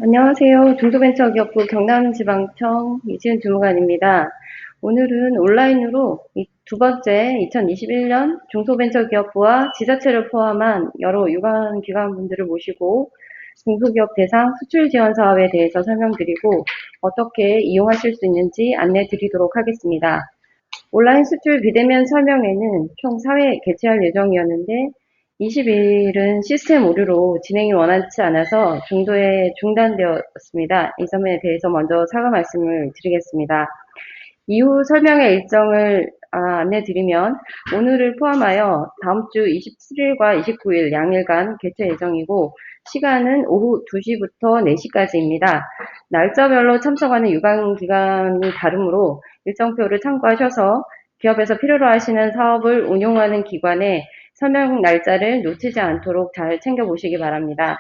안녕하세요. 중소벤처기업부 경남지방청 이지은 주무관입니다. 오늘은 온라인으로 두 번째 2021년 중소벤처기업부와 지자체를 포함한 여러 유관기관분들을 모시고 중소기업 대상 수출 지원 사업에 대해서 설명드리고 어떻게 이용하실 수 있는지 안내 드리도록 하겠습니다. 온라인 수출 비대면 설명회는 총 4회 개최할 예정이었는데 20일은 시스템 오류로 진행이 원활치 않아서 중도에 중단되었습니다. 이 점에 대해서 먼저 사과 말씀을 드리겠습니다. 이후 설명회 일정을 안내드리면 오늘을 포함하여 다음 주 27일과 29일 양일간 개최 예정이고 시간은 오후 2시부터 4시까지입니다. 날짜별로 참석하는 유관기관이 다르므로 일정표를 참고하셔서 기업에서 필요로 하시는 사업을 운용하는 기관에 설명 날짜를 놓치지 않도록 잘 챙겨보시기 바랍니다.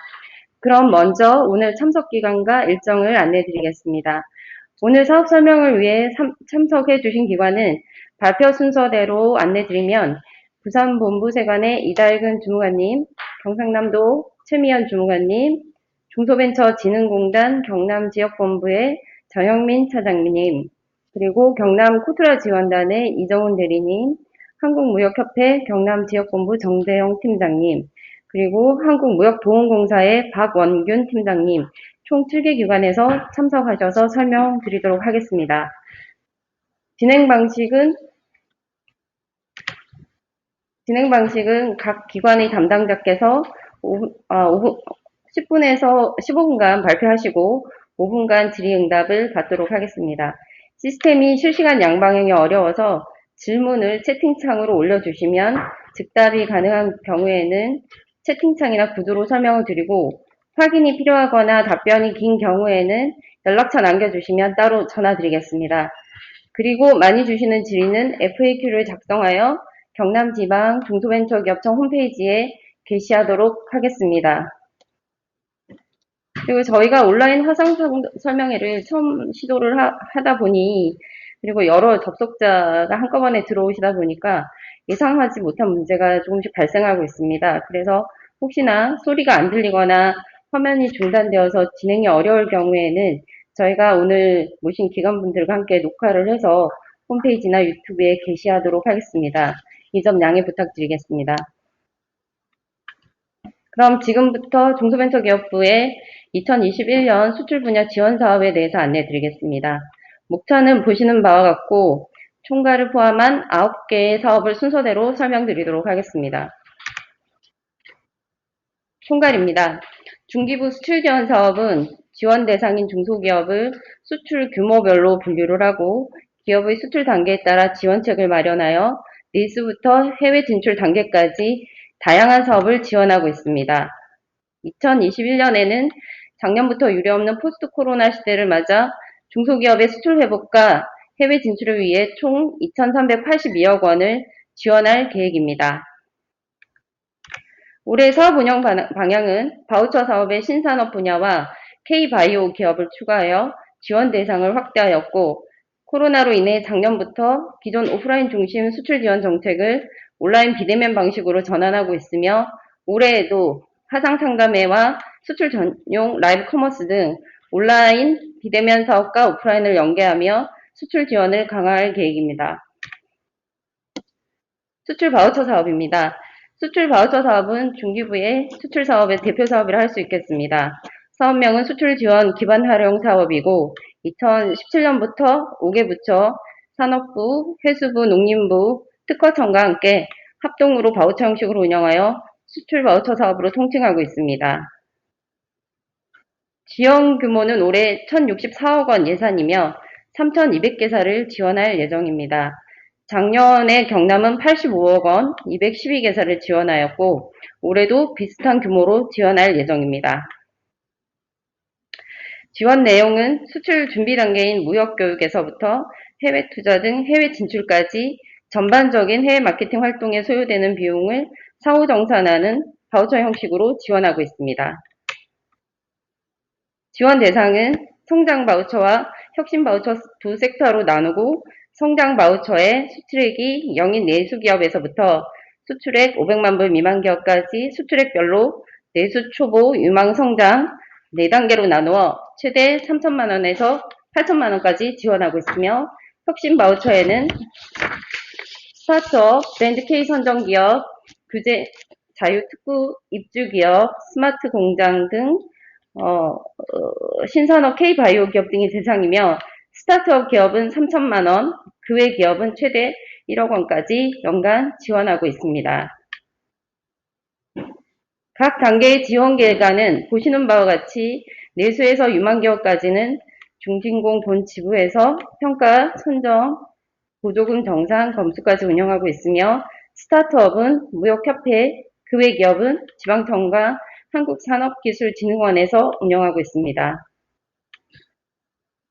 그럼 먼저 오늘 참석기간과 일정을 안내드리겠습니다. 오늘 사업 설명을 위해 참석해 주신 기관은 발표 순서대로 안내드리면 부산본부세관의 이달근 주무관님, 경상남도 최미연 주무관님, 중소벤처진흥공단 경남지역본부의 전영민 차장님, 그리고 경남코트라지원단의 이정훈 대리님, 한국무역협회 경남지역본부 정대영 팀장님, 그리고 한국무역보험공사의 박원균 팀장님, 총 7개 기관에서 참석하셔서 설명드리도록 하겠습니다. 진행 방식은 각 기관의 담당자께서 10분에서 15분간 발표하시고 5분간 질의응답을 받도록 하겠습니다. 시스템이 실시간 양방향이 어려워서 질문을 채팅창으로 올려주시면 즉답이 가능한 경우에는 채팅창이나 구두로 설명을 드리고 확인이 필요하거나 답변이 긴 경우에는 연락처 남겨주시면 따로 전화드리겠습니다. 그리고 많이 주시는 질의는 FAQ를 작성하여 경남지방 중소벤처기업청 홈페이지에 게시하도록 하겠습니다. 그리고 저희가 온라인 화상 설명회를 처음 시도를 하다 보니 그리고 여러 접속자가 한꺼번에 들어오시다 보니까 예상하지 못한 문제가 조금씩 발생하고 있습니다. 그래서 혹시나 소리가 안 들리거나 화면이 중단되어서 진행이 어려울 경우에는 저희가 오늘 모신 기관분들과 함께 녹화를 해서 홈페이지나 유튜브에 게시하도록 하겠습니다. 이 점 양해 부탁드리겠습니다. 그럼 지금부터 중소벤처기업부의 2021년 수출 분야 지원 사업에 대해서 안내 드리겠습니다. 목차는 보시는 바와 같고 총괄을 포함한 9개의 사업을 순서대로 설명드리도록 하겠습니다. 총괄입니다. 중기부 수출 지원 사업은 지원 대상인 중소기업을 수출 규모별로 분류를 하고 기업의 수출 단계에 따라 지원책을 마련하여 니즈부터 해외 진출 단계까지 다양한 사업을 지원하고 있습니다. 2021년에는 작년부터 유례없는 포스트 코로나 시대를 맞아 중소기업의 수출 회복과 해외 진출을 위해 총 2,382억 원을 지원할 계획입니다. 올해 사업 운영 방향은 바우처 사업의 신산업 분야와 K바이오 기업을 추가하여 지원 대상을 확대하였고 코로나로 인해 작년부터 기존 오프라인 중심 수출 지원 정책을 온라인 비대면 방식으로 전환하고 있으며 올해에도 화상 상담회와 수출 전용 라이브 커머스 등 온라인 비대면 사업과 오프라인을 연계하며 수출 지원을 강화할 계획입니다. 수출 바우처 사업입니다. 수출 바우처 사업은 중기부의 수출 사업의 대표 사업이라 할 수 있겠습니다. 사업명은 수출 지원 기반 활용 사업이고 2017년부터 5개 부처, 산업부, 해수부, 농림부, 특허청과 함께 합동으로 바우처 형식으로 운영하여 수출 바우처 사업으로 통칭하고 있습니다. 지원 규모는 올해 1,064억 원 예산이며 3,200개사를 지원할 예정입니다. 작년에 경남은 85억 원, 212개사를 지원하였고 올해도 비슷한 규모로 지원할 예정입니다. 지원 내용은 수출 준비 단계인 무역교육에서부터 해외 투자 등 해외 진출까지 전반적인 해외 마케팅 활동에 소요되는 비용을 사후 정산하는 바우처 형식으로 지원하고 있습니다. 지원 대상은 성장 바우처와 혁신 바우처 두 섹터로 나누고 성장 바우처의 수출액이 0인 내수기업에서부터 수출액 500만 불 미만 기업까지 수출액별로 내수 초보 유망 성장 4단계로 나누어 최대 3천만 원에서 8천만 원까지 지원하고 있으며 혁신 바우처에는 스타트업, 브랜드 K 선정기업, 규제 자유특구 입주기업, 스마트 공장 등 신산업 K바이오 기업 등이 대상이며 스타트업 기업은 3천만 원, 그 외 기업은 최대 1억 원까지 연간 지원하고 있습니다. 각 단계의 지원 기간은 보시는 바와 같이 내수에서 유망기업까지는 중진공 본 지부에서 평가, 선정, 보조금 정산, 검수까지 운영하고 있으며 스타트업은 무역협회, 그 외 기업은 지방청과 한국산업기술진흥원에서 운영하고 있습니다.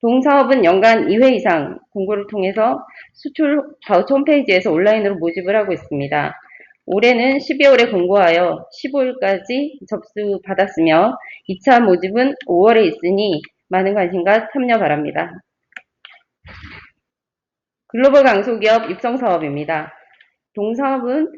동사업은 연간 2회 이상 공고를 통해서 수출 바우처 홈페이지에서 온라인으로 모집을 하고 있습니다. 올해는 12월에 공고하여 15일까지 접수받았으며 2차 모집은 5월에 있으니 많은 관심과 참여 바랍니다. 글로벌 강소기업 입성사업입니다. 동사업은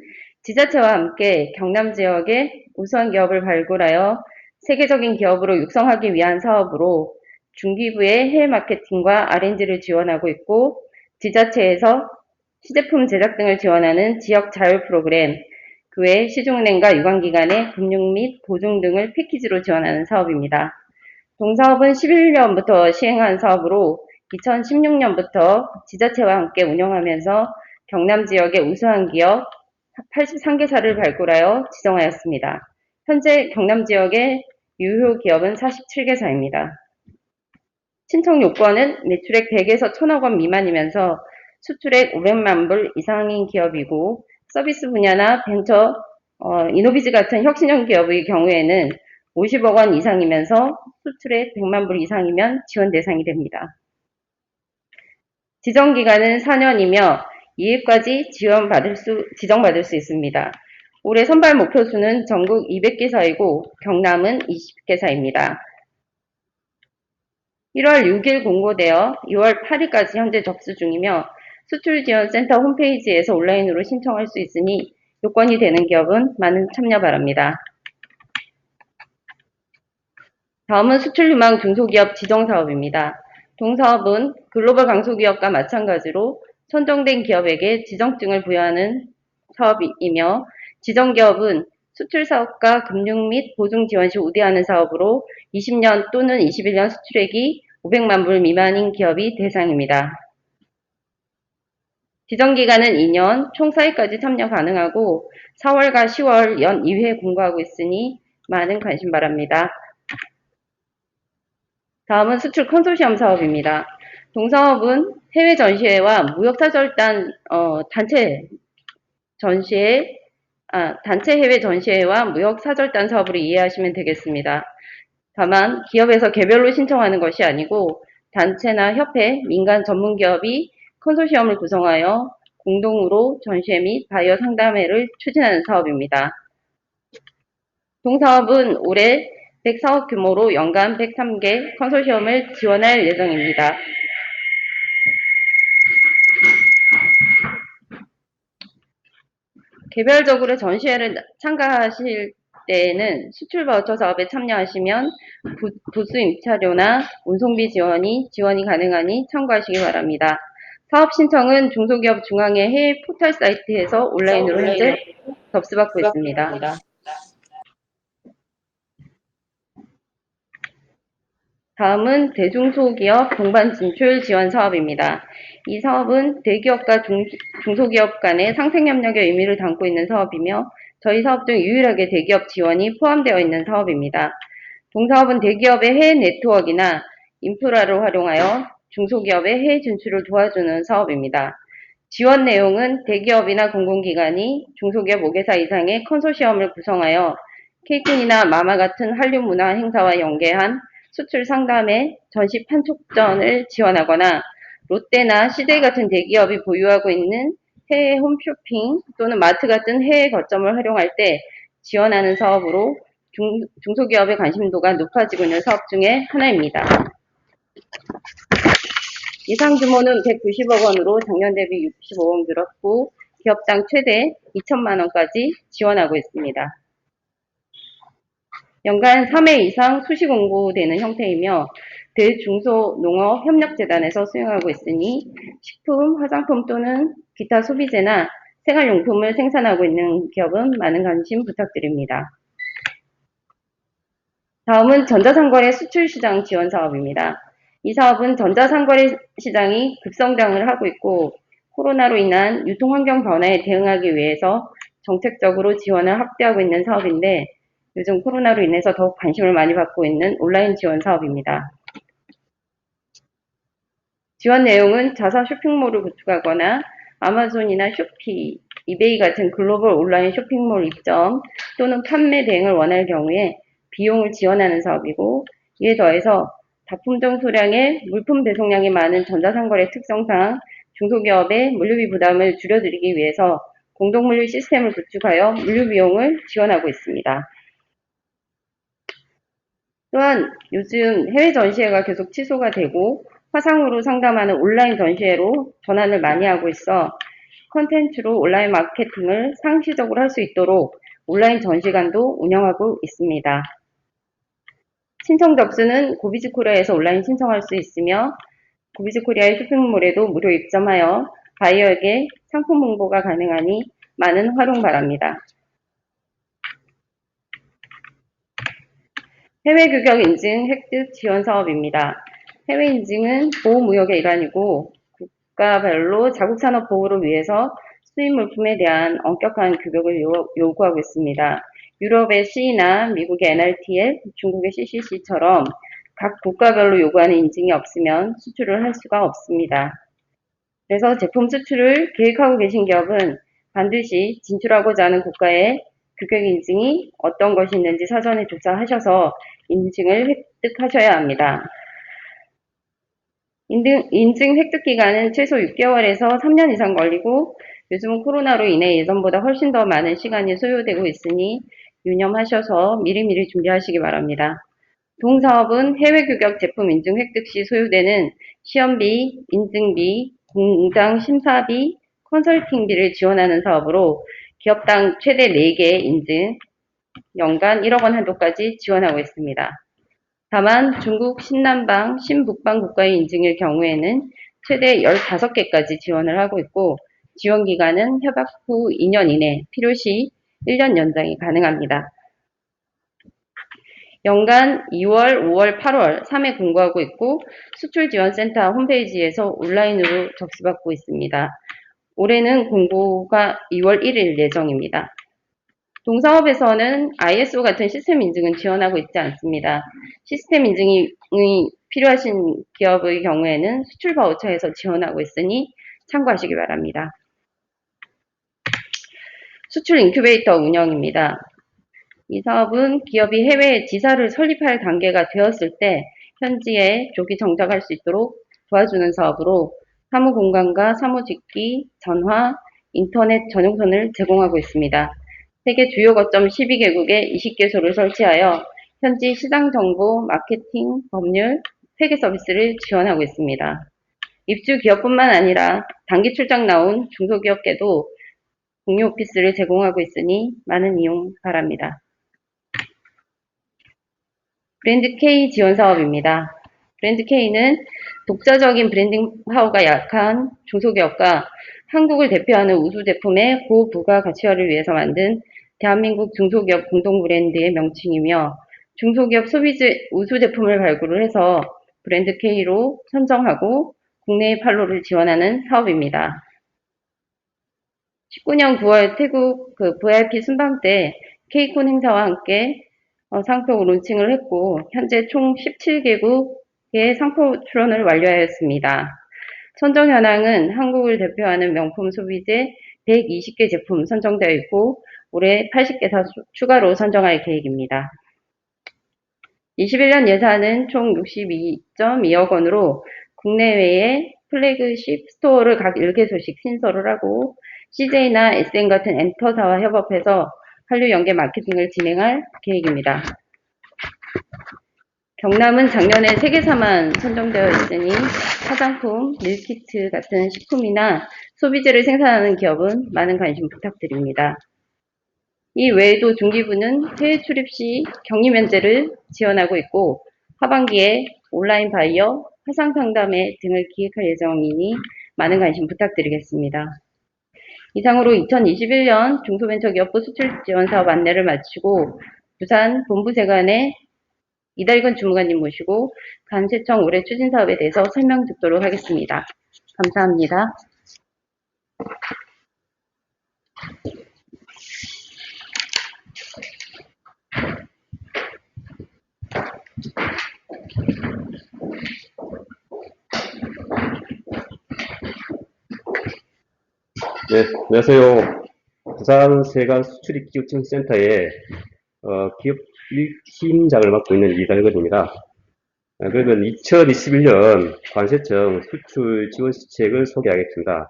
지자체와 함께 경남 지역의 우수한 기업을 발굴하여 세계적인 기업으로 육성하기 위한 사업으로 중기부의 해외 마케팅과 R&D를 지원하고 있고 지자체에서 시제품 제작 등을 지원하는 지역 자율 프로그램, 그 외 시중은행과 유관기관의 금융 및 보증 등을 패키지로 지원하는 사업입니다. 동사업은 11년부터 시행한 사업으로 2016년부터 지자체와 함께 운영하면서 경남 지역의 우수한 기업 83개사를 발굴하여 지정하였습니다. 현재 경남 지역의 유효 기업은 47개사입니다. 신청 요건은 매출액 100에서 1000억 원 미만이면서 수출액 500만 불 이상인 기업이고 서비스 분야나 벤처, 이노비즈 같은 혁신형 기업의 경우에는 50억 원 이상이면서 수출액 100만 불 이상이면 지원 대상이 됩니다. 지정기간은 4년이며 이해까지 지정받을 수 있습니다. 올해 선발 목표수는 전국 200개사이고 경남은 20개사입니다. 1월 6일 공고되어 2월 8일까지 현재 접수 중이며 수출지원센터 홈페이지에서 온라인으로 신청할 수 있으니 요건이 되는 기업은 많은 참여 바랍니다. 다음은 수출유망 중소기업 지정사업입니다. 동사업은 글로벌 강소기업과 마찬가지로 선정된 기업에게 지정증을 부여하는 사업이며 지정기업은 수출사업과 금융 및 보증 지원 시 우대하는 사업으로 20년 또는 21년 수출액이 500만 불 미만인 기업이 대상입니다. 지정기간은 2년, 총 4회까지 참여 가능하고 4월과 10월 연 2회 공고하고 있으니 많은 관심 바랍니다. 다음은 수출 컨소시엄 사업입니다. 동사업은 해외 전시회와 무역사절단 단체 해외 전시회와 무역사절단 사업으로 이해하시면 되겠습니다. 다만 기업에서 개별로 신청하는 것이 아니고 단체나 협회, 민간 전문기업이 컨소시엄을 구성하여 공동으로 전시회 및 바이어 상담회를 추진하는 사업입니다. 동사업은 올해 104억 규모로 연간 103개 컨소시엄을 지원할 예정입니다. 개별적으로 전시회를 참가하실 때에는 수출 바우처 사업에 참여하시면 부수 임차료나 운송비 지원이 가능하니 참고하시기 바랍니다. 사업 신청은 중소기업 중앙회 해외 포털 사이트에서 온라인으로 현재 접수받고 있습니다. 다음은 대중소기업 동반 진출 지원 사업입니다. 이 사업은 대기업과 중소기업 간의 상생협력의 의미를 담고 있는 사업이며 저희 사업 중 유일하게 대기업 지원이 포함되어 있는 사업입니다. 동사업은 대기업의 해외 네트워크나 인프라를 활용하여 중소기업의 해외 진출을 도와주는 사업입니다. 지원 내용은 대기업이나 공공기관이 중소기업 5개사 이상의 컨소시엄을 구성하여 케이콘이나 마마 같은 한류 문화 행사와 연계한 수출 상담회, 전시 판촉전을 지원하거나 롯데나 CJ 같은 대기업이 보유하고 있는 해외 홈쇼핑 또는 마트 같은 해외 거점을 활용할 때 지원하는 사업으로 중소기업의 관심도가 높아지고 있는 사업 중에 하나입니다. 예상 규모는 190억 원으로 작년 대비 65억 늘었고 기업당 최대 2천만 원까지 지원하고 있습니다. 연간 3회 이상 수시 공고되는 형태이며 대중소농업협력재단에서 수행하고 있으니 식품, 화장품 또는 기타 소비재나 생활용품을 생산하고 있는 기업은 많은 관심 부탁드립니다. 다음은 전자상거래 수출시장 지원 사업입니다. 이 사업은 전자상거래 시장이 급성장을 하고 있고 코로나로 인한 유통환경 변화에 대응하기 위해서 정책적으로 지원을 확대하고 있는 사업인데 요즘 코로나로 인해서 더욱 관심을 많이 받고 있는 온라인 지원 사업입니다. 지원 내용은 자사 쇼핑몰을 구축하거나 아마존이나 쇼피, 이베이 같은 글로벌 온라인 쇼핑몰 입점 또는 판매 대행을 원할 경우에 비용을 지원하는 사업이고 이에 더해서 다품종 소량의 물품 배송량이 많은 전자상거래 특성상 중소기업의 물류비 부담을 줄여드리기 위해서 공동물류 시스템을 구축하여 물류 비용을 지원하고 있습니다. 또한 요즘 해외 전시회가 계속 취소가 되고 화상으로 상담하는 온라인 전시회로 전환을 많이 하고 있어 컨텐츠로 온라인 마케팅을 상시적으로 할 수 있도록 온라인 전시관도 운영하고 있습니다. 신청 접수는 고비즈코리아에서 온라인 신청할 수 있으며 고비즈코리아의 쇼핑몰에도 무료 입점하여 바이어에게 상품 홍보가 가능하니 많은 활용 바랍니다. 해외 규격 인증 획득 지원 사업입니다. 해외 인증은 보호무역의 일환이고 국가별로 자국산업 보호를 위해서 수입 물품에 대한 엄격한 규격을 요구하고 있습니다. 유럽의 C나 미국의 NRTL, 중국의 CCC처럼 각 국가별로 요구하는 인증이 없으면 수출을 할 수가 없습니다. 그래서 제품 수출을 계획하고 계신 기업은 반드시 진출하고자 하는 국가의 규격 인증이 어떤 것이 있는지 사전에 조사하셔서 인증을 획득하셔야 합니다. 인증 획득 기간은 최소 6개월에서 3년 이상 걸리고 요즘은 코로나로 인해 예전보다 훨씬 더 많은 시간이 소요되고 있으니 유념하셔서 미리미리 준비하시기 바랍니다. 동사업은 해외 규격 제품 인증 획득 시 소요되는 시험비, 인증비, 공장 심사비, 컨설팅비를 지원하는 사업으로 기업당 최대 4개 인증, 연간 1억 원 한도까지 지원하고 있습니다. 다만 중국 신남방, 신북방 국가의 인증일 경우에는 최대 15개까지 지원을 하고 있고 지원 기간은 협약 후 2년 이내, 필요시 1년 연장이 가능합니다. 연간 2월, 5월, 8월 3회 공고하고 있고 수출지원센터 홈페이지에서 온라인으로 접수받고 있습니다. 올해는 공고가 2월 1일 예정입니다. 동사업에서는 ISO 같은 시스템 인증은 지원하고 있지 않습니다. 시스템 인증이 필요하신 기업의 경우에는 수출 바우처에서 지원하고 있으니 참고하시기 바랍니다. 수출 인큐베이터 운영입니다. 이 사업은 기업이 해외에 지사를 설립할 단계가 되었을 때 현지에 조기 정착할 수 있도록 도와주는 사업으로 사무 공간과 사무직기, 전화, 인터넷 전용선을 제공하고 있습니다. 세계 주요 거점 12개국에 20개소를 설치하여 현지 시장 정보, 마케팅, 법률, 회계 서비스를 지원하고 있습니다. 입주 기업뿐만 아니라 단기 출장 나온 중소기업계도 공유 오피스를 제공하고 있으니 많은 이용 바랍니다. 브랜드 K 지원 사업입니다. 브랜드 K는 독자적인 브랜딩 파워가 약한 중소기업과 한국을 대표하는 우수 제품의 고부가 가치화를 위해서 만든 대한민국 중소기업 공동 브랜드의 명칭이며 중소기업 소비재 우수 제품을 발굴을 해서 브랜드 K로 선정하고 국내의 판로를 지원하는 사업입니다. 19년 9월 태국 VIP 순방 때 K콘 행사와 함께 상표 론칭을 했고 현재 총 17개국의 상표 출원을 완료하였습니다. 선정 현황은 한국을 대표하는 명품 소비재 120개 제품 선정되어 있고 올해 80개 추가로 선정할 계획입니다. 21년 예산은 총 62.2억 원으로 국내외에 플래그십 스토어를 각 1개소씩 신설을 하고 CJ나 SM 같은 엔터사와 협업해서 한류 연계 마케팅을 진행할 계획입니다. 경남은 작년에 세계사만 선정되어 있으니 화장품, 밀키트 같은 식품이나 소비재를 생산하는 기업은 많은 관심 부탁드립니다. 이 외에도 중기부는 해외 출입 시 격리 면제를 지원하고 있고 하반기에 온라인 바이어, 화상 상담회 등을 기획할 예정이니 많은 관심 부탁드리겠습니다. 이상으로 2021년 중소벤처기업부 수출지원사업 안내를 마치고 부산 본부세관의 이달근 주무관님 모시고 관세청 올해 추진사업에 대해서 설명 듣도록 하겠습니다. 감사합니다. 네, 안녕하세요. 부산세관 수출입기업지원센터의 기업 팀장을 맡고 있는 이달근입니다. 그러면 2021년 관세청 수출 지원 시책을 소개하겠습니다.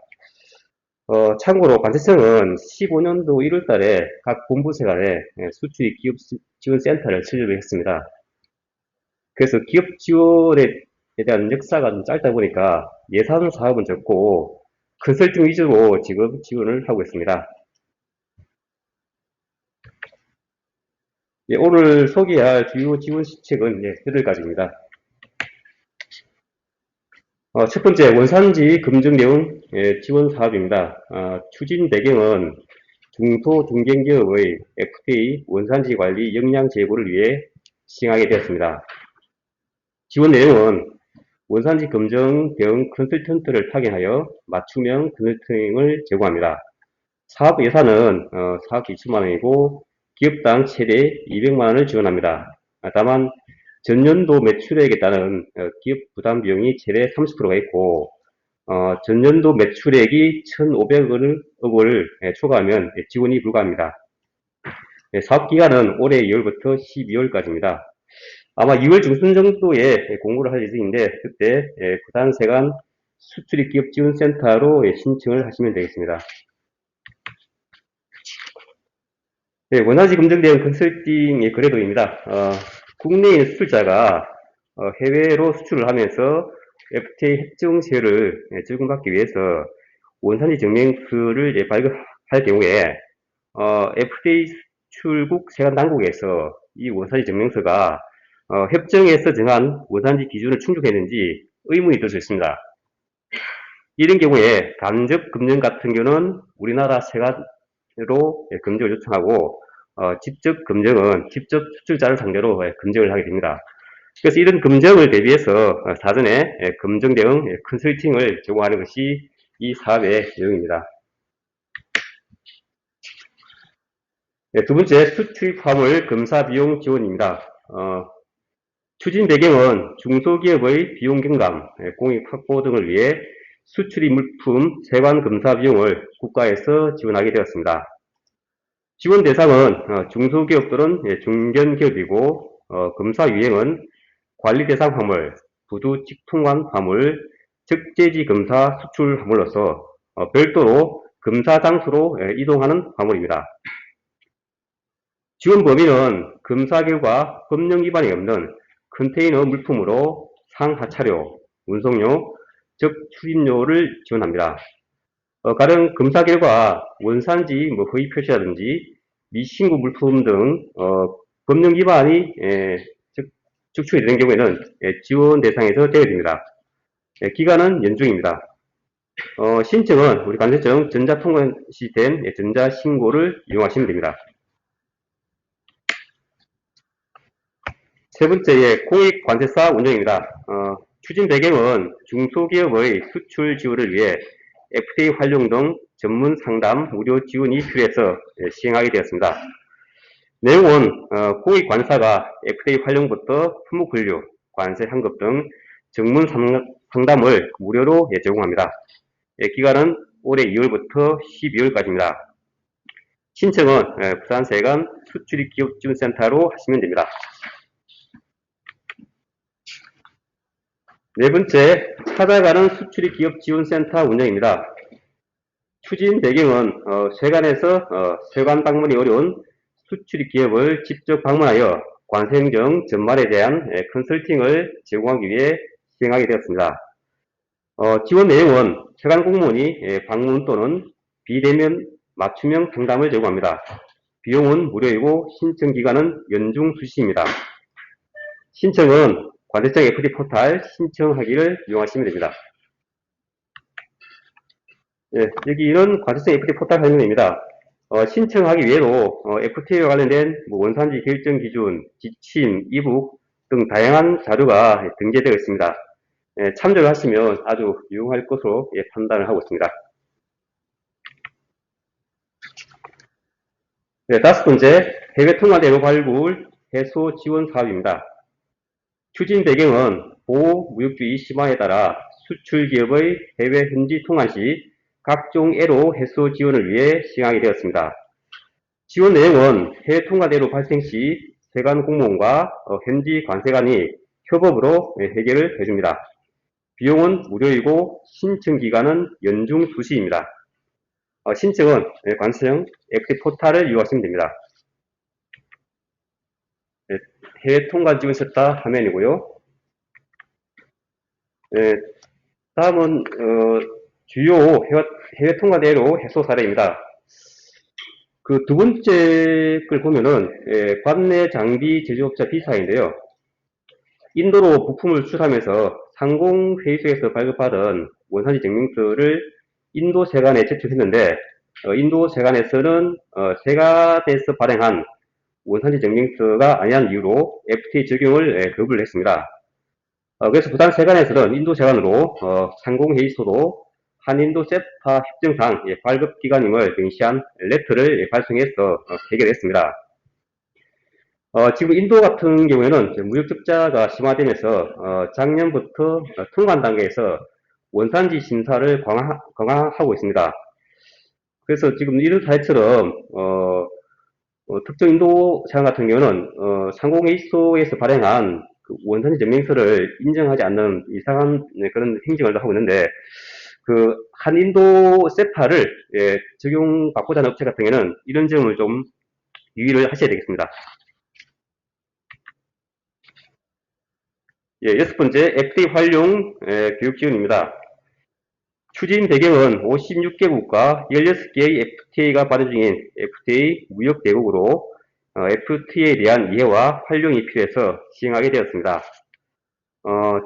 참고로 관세청은 15년도 1월 달에 각 본부세관에 수출입기업지원센터를 설립을 했습니다. 그래서 기업 지원에 대한 역사가 좀 짧다 보니까 예산 사업은 적고 컨설팅 위주로 지금 지원을 하고 있습니다. 예, 오늘 소개할 주요 지원 시책은 8가지입니다. 첫 번째, 원산지 검증 내용 지원 사업입니다. 추진 배경은 중소중견기업의 FTA 원산지 관리 역량 제고를 위해 시행하게 되었습니다. 지원 내용은 원산지 검증 등 컨설턴트를 파견하여 맞춤형 컨설팅을 제공합니다. 사업 예산은 4억 2천만 원이고 기업당 최대 200만 원을 지원합니다. 다만 전년도 매출액에 따른 기업 부담 비용이 최대 30%가 있고 전년도 매출액이 1,500억을 초과하면 지원이 불가합니다. 사업 기간은 올해 2월부터 12월까지입니다. 아마 2월 중순 정도에 공고를 할 예정인데 그때 부산세관 수출입기업지원센터로 신청을 하시면 되겠습니다. 네, 원산지 검증대응 컨설팅의 거래도입니다. 국내인 수출자가 해외로 수출을 하면서 FTA 협정 세율을 적용받기 위해서 원산지 증명서를 발급할 경우에 FTA 수출국 세관 당국에서 이 원산지 증명서가 협정에서 정한 원산지 기준을 충족했는지 의문이 들 수 있습니다. 이런 경우에 간접 검증 같은 경우는 우리나라 세관으로 검증을 요청하고 직접 검증은 직접 수출자를 상대로 검증을 하게 됩니다. 그래서 이런 검증을 대비해서 사전에 검증 대응 컨설팅을 제공하는 것이 이 사업의 내용입니다. 두 번째, 수출 화물 검사 비용 지원입니다. 추진 배경은 중소기업의 비용 경감, 공익 확보 등을 위해 수출입 물품 세관 검사 비용을 국가에서 지원하게 되었습니다. 지원 대상은 중소기업들은 중견기업이고 검사 유형은 관리 대상 화물, 부두 직통관 화물, 적재지 검사 수출 화물로서 별도로 검사 장소로 이동하는 화물입니다. 지원 범위는 검사 결과 법령 위반이 없는 컨테이너 물품으로 상하차료, 운송료, 즉 출입료를 지원합니다. 가령 검사 결과 원산지 허위 표시라든지 미신고 물품 등 법령 위반이 적출이 되는 경우에는 지원 대상에서 제외됩니다. 기간은 연중입니다. 신청은 우리 관세청 전자통관 시스템 전자신고를 이용하시면 됩니다. 세 번째, 공익관세사 운영입니다. 추진 배경은 중소기업의 수출 지원을 위해 FTA 활용 등 전문 상담 무료 지원이 필요해서 시행하게 되었습니다. 내용은 공익관사가 FTA 활용부터 품목분류, 관세 환급 등 전문 상담을 무료로 제공합니다. 기간은 올해 2월부터 12월까지입니다. 신청은 부산세관 수출입기업지원센터로 하시면 됩니다. 네 번째, 찾아가는 수출입기업지원센터 운영입니다. 추진 배경은 세관에서 세관 방문이 어려운 수출입 기업을 직접 방문하여 관세행정 전말에 대한 컨설팅을 제공하기 위해 시행하게 되었습니다. 지원 내용은 세관 공무원이 방문 또는 비대면 맞춤형 상담을 제공합니다. 비용은 무료이고 신청 기간은 연중 수시입니다. 신청은 관세청 FT 포탈 신청하기를 이용하시면 됩니다. 여기는 관세청 FT 포탈 설명입니다. 신청하기 위해도 FTA와 관련된 원산지 결정 기준, 지침, 이북 등 다양한 자료가 등재되어 있습니다. 참조를 하시면 아주 유용할 것으로 판단을 하고 있습니다. 다섯 번째, 해외 통화 대로 발굴 해소 지원 사업입니다. 추진 배경은 보호무역주의 심화에 따라 수출 기업의 해외 현지 통관 시 각종 애로 해소 지원을 위해 시행하게 되었습니다. 지원 내용은 해외 통화 대로 발생 시 세관 공무원과 현지 관세관이 협업으로 해결을 해줍니다. 비용은 무료이고 신청 기간은 연중 수시입니다. 신청은 관세청 FT 포탈을 이용하시면 됩니다. 해외 통관 지원센터 화면이고요. 다음은 주요 해외 통관 대로 해소 사례입니다. 그 두 번째 걸 보면은 관내 장비 제조업자 B사인데요. 인도로 부품을 수출하면서 상공회의소에서 발급받은 원산지 증명서를 인도 세관에 제출했는데 인도 세관에서는 세관에서 발행한 원산지 증명서가 아니한 이유로 FTA 적용을 거부를 했습니다. 그래서 부산 세관에서는 인도 세관으로 상공회의소도 한인도 세파 협정상 발급 기간임을 명시한 레터를 발송해서 해결했습니다. 지금 인도 같은 경우에는 무역 적자가 심화되면서 작년부터 통관 단계에서 원산지 심사를 강화하고 있습니다. 그래서 지금 이런 사례처럼 특정 인도 세관 같은 경우는 상공회의소에서 발행한 그 원산지 증명서를 인정하지 않는 이상한 그런 행정을 하고 있는데 그 한인도 세파를 적용받고자 하는 업체 같은 경우에는 이런 점을 좀 유의를 하셔야 되겠습니다. 여섯 번째, FTA 활용 교육 지원입니다. 추진 배경은 56개국과 16개의 FTA가 발의 중인 FTA 무역 대국으로 FTA에 대한 이해와 활용이 필요해서 시행하게 되었습니다.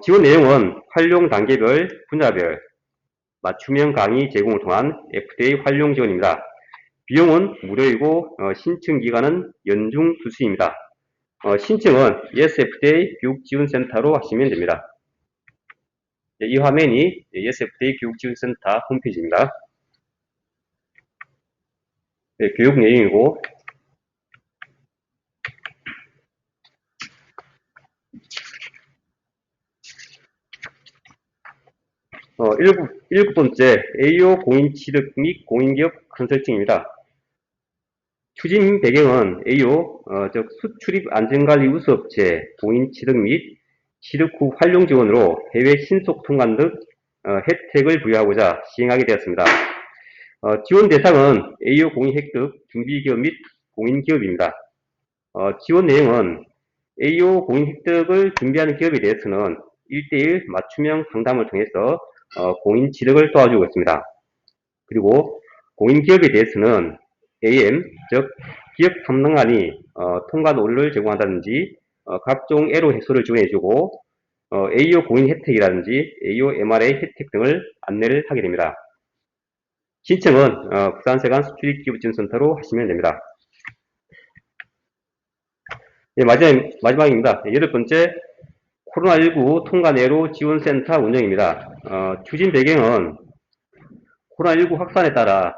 지원 내용은 활용 단계별, 분야별, 맞춤형 강의 제공을 통한 FTA 활용 지원입니다. 비용은 무료이고 신청 기간은 연중 수시입니다. 신청은 YesFTA 교육지원센터로 하시면 됩니다. 이 화면이 YesFTA 교육지원센터 홈페이지입니다. 교육 내용이고 일곱 번째, AO 공인취득 및 공인기업 컨설팅입니다. 추진 배경은 AO, 즉 수출입 안전관리 우수업체 공인취득 및 취득 후 활용 지원으로 해외 신속 통관 등 혜택을 부여하고자 시행하게 되었습니다. 지원 대상은 AO 공인 획득 준비기업 및 공인기업입니다. 지원 내용은 AO 공인 획득을 준비하는 기업에 대해서는 1:1 맞춤형 상담을 통해서 공인 취득을 도와주고 있습니다. 그리고 공인기업에 대해서는 AM, 즉 기업 담당관이 통관 오류를 제공한다든지 각종 애로 해소를 지원해주고 AO 공인 혜택이라든지 AO MRA 혜택 등을 안내를 하게 됩니다. 신청은 부산세관 수출입기업지원센터로 하시면 됩니다. 마지막입니다. 여덟 번째, 코로나19 통관애로 지원센터 운영입니다. 추진 배경은 코로나19 확산에 따라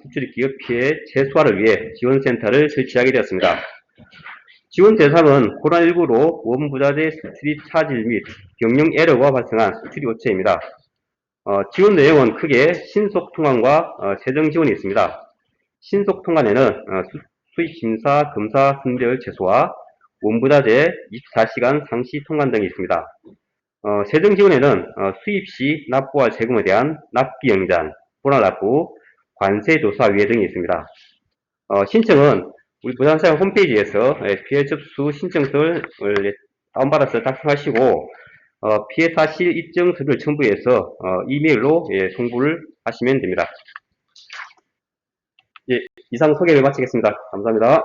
수출입 기업 피해 최소화를 위해 지원센터를 설치하게 되었습니다. 지원 대상은 코로나19로 원부자재 수출입 차질 및 경영 에러가 발생한 수출입 업체입니다. 지원 내용은 크게 신속 통관과 세정 지원이 있습니다. 신속 통관에는 수입 심사, 검사, 선별 최소화, 원부자재 24시간 상시 통관 등이 있습니다. 세정 지원에는 수입 시 납부할 세금에 대한 납기 영장, 분할 납부, 관세 조사 위해 등이 있습니다. 신청은 우리 부산시장 홈페이지에서 피해 접수 신청서를 다운받아서 작성하시고 피해 사실 입증 서류를 첨부해서 이메일로 송부를 하시면 됩니다. 예, 이상 소개를 마치겠습니다. 감사합니다.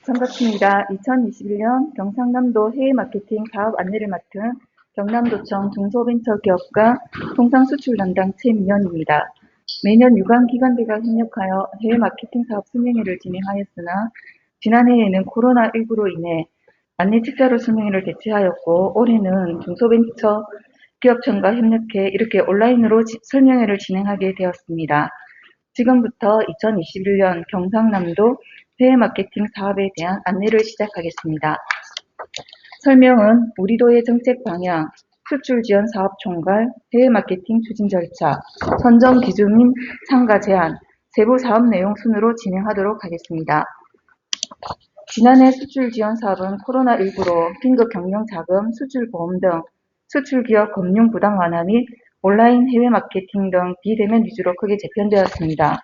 반갑습니다. 2021년 경상남도 해외 마케팅 사업 안내를 맡은 경남도청 중소벤처기업과 통상수출 담당 최민연입니다. 매년 유관 기관들과 협력하여 해외 마케팅 사업 설명회를 진행하였으나 지난해에는 코로나19로 인해 안내 책자로 설명회를 개최하였고 올해는 중소벤처기업청과 협력해 이렇게 온라인으로 설명회를 진행하게 되었습니다. 지금부터 2021년 경상남도 해외 마케팅 사업에 대한 안내를 시작하겠습니다. 설명은 우리도의 정책 방향, 수출 지원 사업 총괄, 해외 마케팅 추진 절차, 선정 기준 및 참가 제한, 세부 사업 내용 순으로 진행하도록 하겠습니다. 지난해 수출 지원 사업은 코로나19로 긴급 경영 자금, 수출 보험 등 수출 기업 금융 부담 완화 및 온라인 해외 마케팅 등 비대면 위주로 크게 재편되었습니다.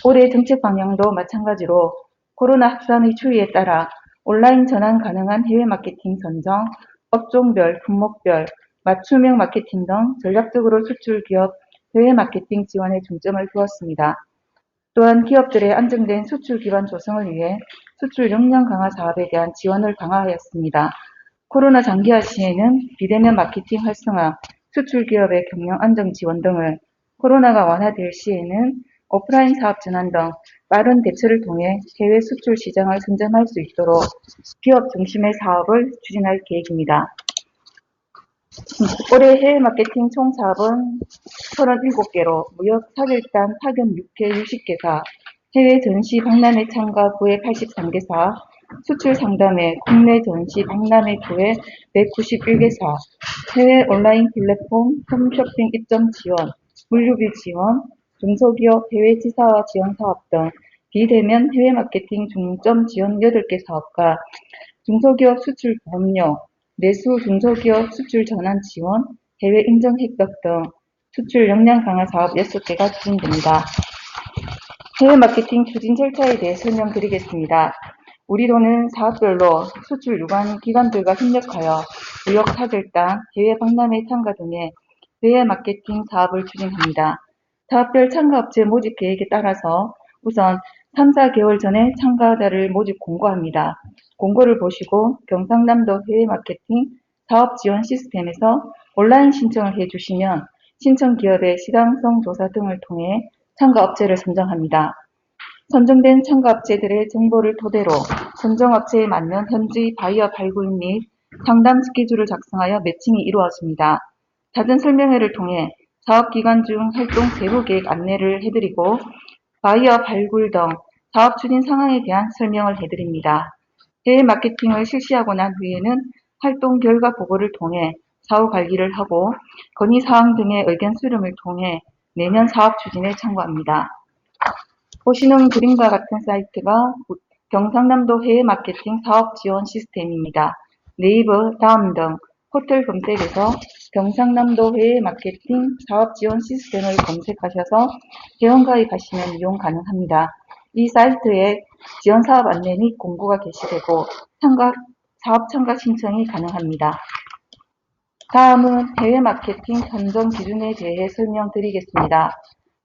올해 정책 방향도 마찬가지로 코로나 확산의 추이에 따라 온라인 전환 가능한 해외 마케팅 선정, 업종별, 품목별, 맞춤형 마케팅 등 전략적으로 수출 기업 해외 마케팅 지원에 중점을 두었습니다. 또한 기업들의 안정된 수출 기반 조성을 위해 수출 역량 강화 사업에 대한 지원을 강화하였습니다. 코로나 장기화 시에는 비대면 마케팅 활성화, 수출 기업의 경영 안정 지원 등을, 코로나가 완화될 시에는 오프라인 사업 전환 등 빠른 대처를 통해 해외 수출 시장을 선점할 수 있도록 기업 중심의 사업을 추진할 계획입니다. 올해 해외 마케팅 총 사업은 37개로 무역 사절단 파견 6회 60개사, 해외 전시 박람회 참가 9회 83개사, 수출 상담회 국내 전시 박람회 9회 191개사, 해외 온라인 플랫폼 홈쇼핑 입점 지원, 물류비 지원, 중소기업 해외 지사화 지원 사업 등 비대면 해외 마케팅 중점 지원 8개 사업과 중소기업 수출 보험료, 내수 중소기업 수출 전환 지원, 해외 인증 획득 등 수출 역량 강화 사업 6개가 추진됩니다. 해외 마케팅 추진 절차에 대해 설명드리겠습니다. 우리도는 사업별로 수출 유관 기관들과 협력하여 무역 사절단, 해외 박람회 참가 등의 해외 마케팅 사업을 추진합니다. 사업별 참가업체 모집 계획에 따라서 우선 3, 4개월 전에 참가자를 모집 공고합니다. 공고를 보시고 경상남도 해외 마케팅 사업 지원 시스템에서 온라인 신청을 해주시면 신청 기업의 시장성 조사 등을 통해 참가업체를 선정합니다. 선정된 참가업체들의 정보를 토대로 선정업체에 맞는 현지 바이어 발굴 및 상담 스케줄을 작성하여 매칭이 이루어집니다. 잦은 설명회를 통해 사업기간 중 활동 세부 계획 안내를 해드리고 바이어 발굴 등 사업 추진 상황에 대한 설명을 해드립니다. 해외 마케팅을 실시하고 난 후에는 활동 결과 보고를 통해 사후 관리를 하고 건의사항 등의 의견 수렴을 통해 내년 사업 추진에 참고합니다. 보시는 그림과 같은 사이트가 경상남도 해외 마케팅 사업 지원 시스템입니다. 네이버, 다음 등 호텔 검색에서 경상남도 해외 마케팅 사업 지원 시스템을 검색하셔서 회원가입하시면 이용 가능합니다. 이 사이트에 지원 사업 안내 및 공고가 게시되고 사업 참가 신청이 가능합니다. 다음은 해외 마케팅 선정 기준에 대해 설명드리겠습니다.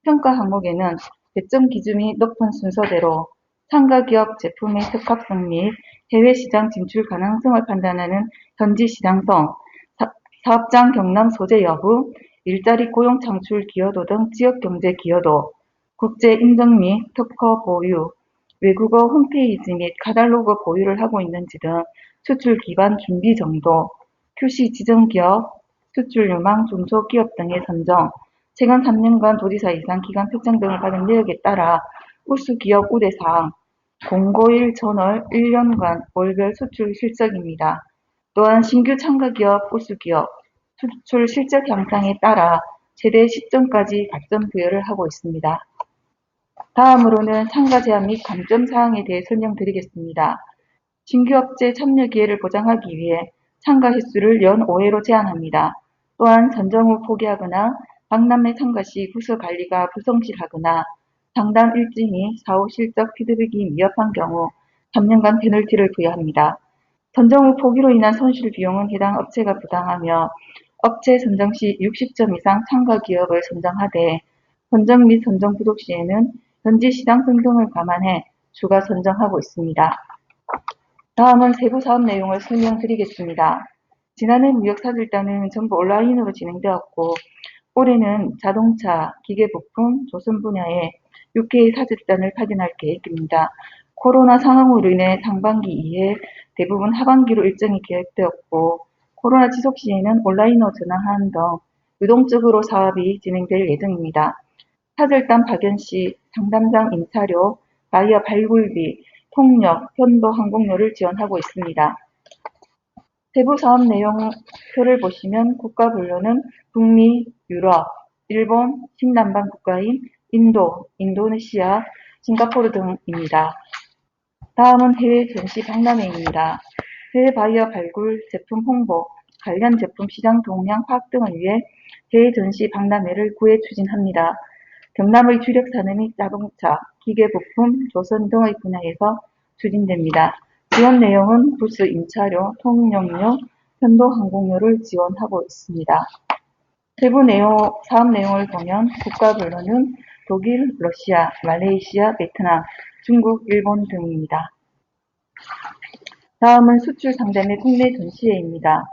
평가 항목에는 배점 기준이 높은 순서대로 참가 기업 제품의 적합성 및 해외 시장 진출 가능성을 판단하는 현지 시장성, 사업장 경남 소재 여부, 일자리 고용 창출 기여도 등 지역 경제 기여도, 국제 인증 및 특허 보유, 외국어 홈페이지 및 카탈로그 보유를 하고 있는지 등 수출 기반 준비 정도, QC 지정 기업, 수출 유망 중소기업 등의 선정, 최근 3년간 도지사 이상 기간 특정 등을 받은 내역에 따라 우수 기업 우대사항, 공고일 전월 1년간 월별 수출 실적입니다. 또한 신규 참가 기업 우수 기업 수출 실적 향상에 따라 최대 10점까지 가점 부여를 하고 있습니다. 다음으로는 참가 제한 및 감점 사항에 대해 설명드리겠습니다. 신규 업체 참여 기회를 보장하기 위해 참가 횟수를 연 5회로 제한합니다. 또한 선정 후 포기하거나 박람회 참가 시 부서 관리가 불성실하거나 상담 일진이 사후 실적 피드백이 미흡한 경우 3년간 페널티를 부여합니다. 선정 후 포기로 인한 손실 비용은 해당 업체가 부담하며 업체 선정 시 60점 이상 참가 기업을 선정하되 선정 및 선정 부족 시에는 현지 시장성 등을 감안해 추가 선정하고 있습니다. 다음은 세부 사업 내용을 설명드리겠습니다. 지난해 무역사절단은 전부 온라인으로 진행되었고 올해는 자동차, 기계부품, 조선 분야에 6개의 사절단을 파견할 계획입니다. 코로나 상황으로 인해 상반기 이외 대부분 하반기로 일정이 계획되었고 코로나 지속 시에는 온라인으로 전환하는 등 유동적으로 사업이 진행될 예정입니다. 사절단 파견 시 상담장 임차료, 바이어 발굴비, 통역, 편도 항공료를 지원하고 있습니다. 세부 사업 내용표를 보시면 국가 분류는 북미, 유럽, 일본, 신남방 국가인 인도, 인도네시아, 싱가포르 등입니다. 다음은 해외 전시 박람회입니다. 해외 바이어 발굴, 제품 홍보, 관련 제품 시장 동향 파악 등을 위해 해외 전시 박람회를 9회 추진합니다. 경남의 주력 산업이 자동차, 기계부품, 조선 등의 분야에서 추진됩니다. 지원 내용은 부스 임차료, 통용료, 편도 항공료를 지원하고 있습니다. 세부 사업 내용을 보면 국가별로는 독일, 러시아, 말레이시아, 베트남, 중국, 일본 등입니다. 다음은 수출 상담회 국내 전시회입니다.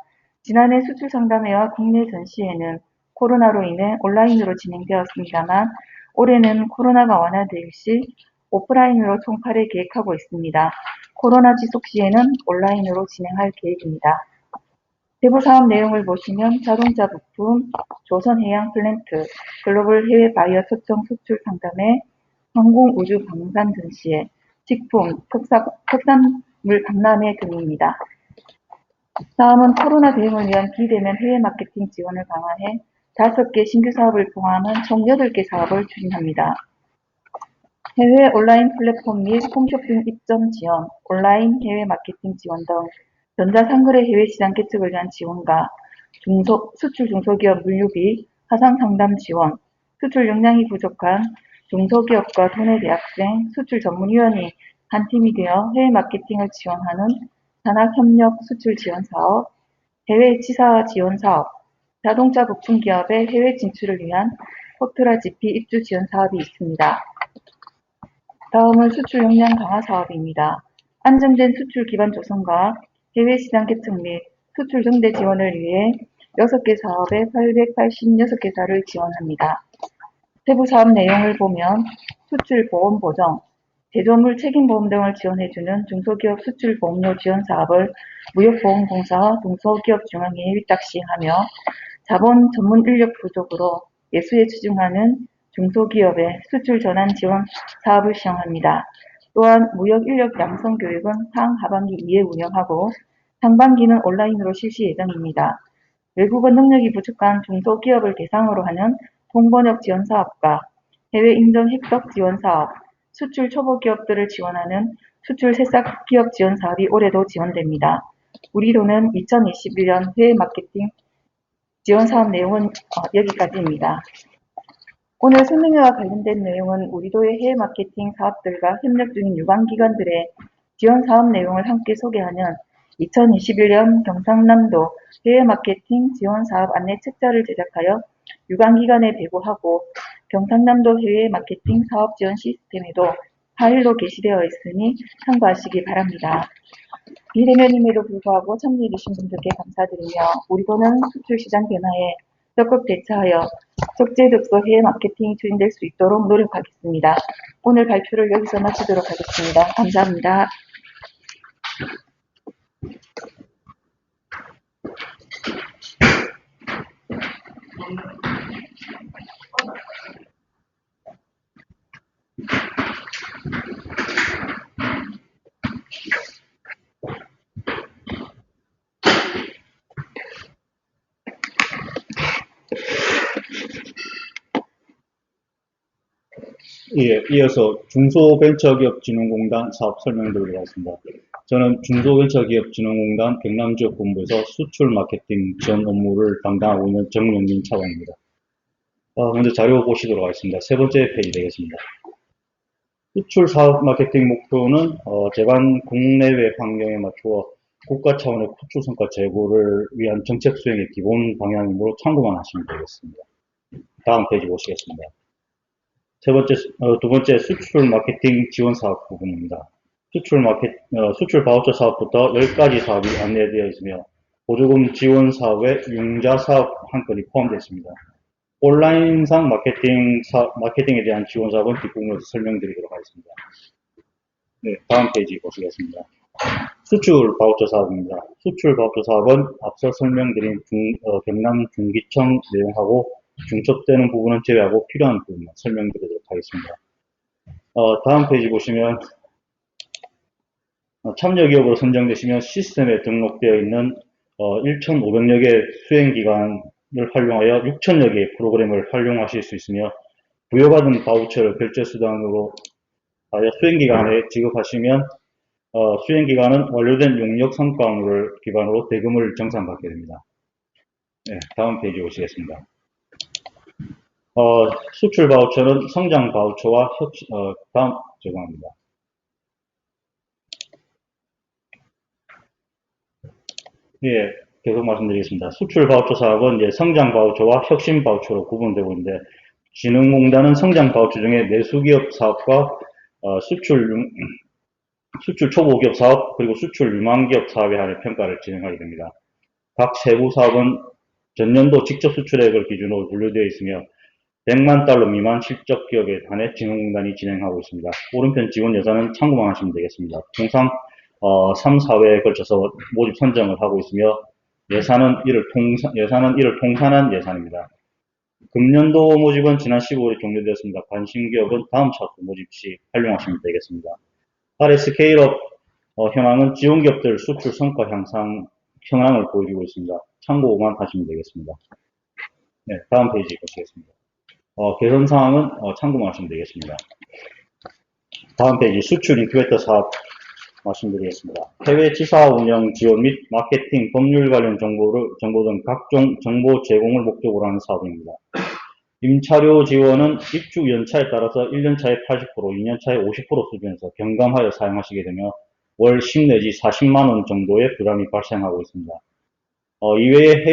지난해 수출 상담회와 국내 전시회는 코로나로 인해 온라인으로 진행되었습니다만 올해는 코로나가 완화될 시 오프라인으로 총 8회 계획하고 있습니다. 코로나 지속 시에는 온라인으로 진행할 계획입니다. 세부 사업 내용을 보시면 자동차 부품, 조선해양 플랜트, 글로벌 해외 바이어 초청 수출 상담회, 항공우주 방산 전시회, 식품, 특산물 박람회 등입니다. 다음은 코로나 대응을 위한 비대면 해외 마케팅 지원을 강화해 5개 신규 사업을 포함한 총 8개 사업을 추진합니다. 해외 온라인 플랫폼 및 홈쇼핑 입점 지원, 온라인 해외 마케팅 지원 등 전자상거래 해외 시장 개척을 위한 지원과 수출 중소기업 물류비, 화상 상담 지원, 수출 역량이 부족한 중소기업과 도내 대학생, 수출 전문위원이 한 팀이 되어 해외 마케팅을 지원하는 산학협력 수출 지원 사업, 해외 치사 지원 사업, 자동차 부품 기업의 해외 진출을 위한 포트라 GP 입주 지원 사업이 있습니다. 다음은 수출 역량 강화 사업입니다. 안정된 수출 기반 조성과 해외 시장 개척 및 수출 증대 지원을 위해 6개 사업에 886개사를 지원합니다. 세부 사업 내용을 보면 수출 보험 보정, 제조물 책임보험 등을 지원해주는 중소기업 수출 보험료 지원 사업을 무역보험공사와 중소기업중앙회에 위탁 시행하며 자본 전문 인력 부족으로 예수에 추진하는 중소기업의 수출 전환 지원 사업을 시행합니다. 또한 무역 인력 양성 교육은 상하반기 2회 운영하고 상반기는 온라인으로 실시 예정입니다. 외국어 능력이 부족한 중소기업을 대상으로 하는 통번역 지원 사업과 해외 인증 획득 지원 사업, 수출 초보 기업들을 지원하는 수출 새싹 기업 지원 사업이 올해도 지원됩니다. 우리로는 2021년 해외 마케팅 지원 사업 내용은 여기까지입니다. 오늘 설명회와 관련된 내용은 우리도의 해외 마케팅 사업들과 협력 중인 유관기관들의 지원 사업 내용을 함께 소개하는 2021년 경상남도 해외 마케팅 지원 사업 안내 책자를 제작하여 유관기관에 배부하고 경상남도 해외 마케팅 사업 지원 시스템에도 파일로 게시되어 있으니 참고하시기 바랍니다. 비대면임에도 불구하고 참여해주신 분들께 감사드리며 우리도는 수출 시장 변화에 적극 대처하여 적재적소 해외 마케팅이 추진될 수 있도록 노력하겠습니다. 오늘 발표를 여기서 마치도록 하겠습니다. 감사합니다. 예, 이어서 중소벤처기업진흥공단 사업 설명드리도록 하겠습니다. 저는 중소벤처기업진흥공단 경남지역본부에서 수출 마케팅 전 업무를 담당하고 있는 정영민 차관입니다. 먼저 자료 보시도록 하겠습니다. 세 번째 페이지 되겠습니다. 수출 사업 마케팅 목표는 제반 국내외 환경에 맞추어 국가 차원의 수출 성과 제고를 위한 정책 수행의 기본 방향이므로 참고만 하시면 되겠습니다. 다음 페이지 보시겠습니다. 두 번째 수출 마케팅 지원 사업 부분입니다. 수출 바우처 사업부터 10가지 사업이 안내되어 있으며 보조금 지원 사업에 융자 사업 한 건이 포함되어 있습니다. 온라인상 마케팅에 대한 지원 사업은 뒷부분에서 설명드리도록 하겠습니다. 네, 다음 페이지 보시겠습니다. 수출 바우처 사업입니다. 수출 바우처 사업은 앞서 설명드린 경남 중기청 내용하고 중첩되는 부분은 제외하고 필요한 부분만 설명드리도록 하겠습니다. 다음 페이지 보시면 참여기업으로 선정되시면 시스템에 등록되어 있는 1,500여 개 수행기관을 활용하여 6,000여 개의 프로그램을 활용하실 수 있으며 부여받은 바우처를 결제수단으로 하여 수행기관에 지급하시면 수행기관은 완료된 용역 성과물을 기반으로 대금을 정산받게 됩니다. 네, 다음 페이지 보시겠습니다. 수출 바우처는 성장 바우처와 죄송합니다. 예, 계속 말씀드리겠습니다. 수출 바우처 사업은 성장 바우처와 혁신 바우처로 구분되고 있는데, 진흥공단은 성장 바우처 중에 내수기업 사업과 수출 초보기업 사업, 그리고 수출 유망기업 사업에 한해 평가를 진행하게 됩니다. 각 세부 사업은 전년도 직접 수출액을 기준으로 분류되어 있으며 100만 달러 미만 실적 기업에 한해 진흥공단이 진행하고 있습니다. 오른편 지원 예산은 참고만 하시면 되겠습니다. 통상 3, 4회에 걸쳐서 모집 선정을 하고 있으며 예산은 이를 통산한 예산입니다. 금년도 모집은 지난 15일에 종료되었습니다. 관심 기업은 다음 차트 모집 시 활용하시면 되겠습니다. 아래 스케일업 현황은 지원 기업들 수출 성과 향상 현황을 보여주고 있습니다. 참고만 하시면 되겠습니다. 네, 다음 페이지 보시겠습니다. 개선 사항은 참고만 하시면 되겠습니다. 다음 페이지 수출 인큐베이터 사업 말씀드리겠습니다. 해외 지사 운영 지원 및 마케팅, 법률 관련 정보 등 각종 정보 제공을 목적으로 하는 사업입니다. 임차료 지원은 입주 연차에 따라서 1년차에 80%, 2년차에 50% 수준에서 경감하여 사용하시게 되며 월 10 내지 40만 원 정도의 부담이 발생하고 있습니다. 이외에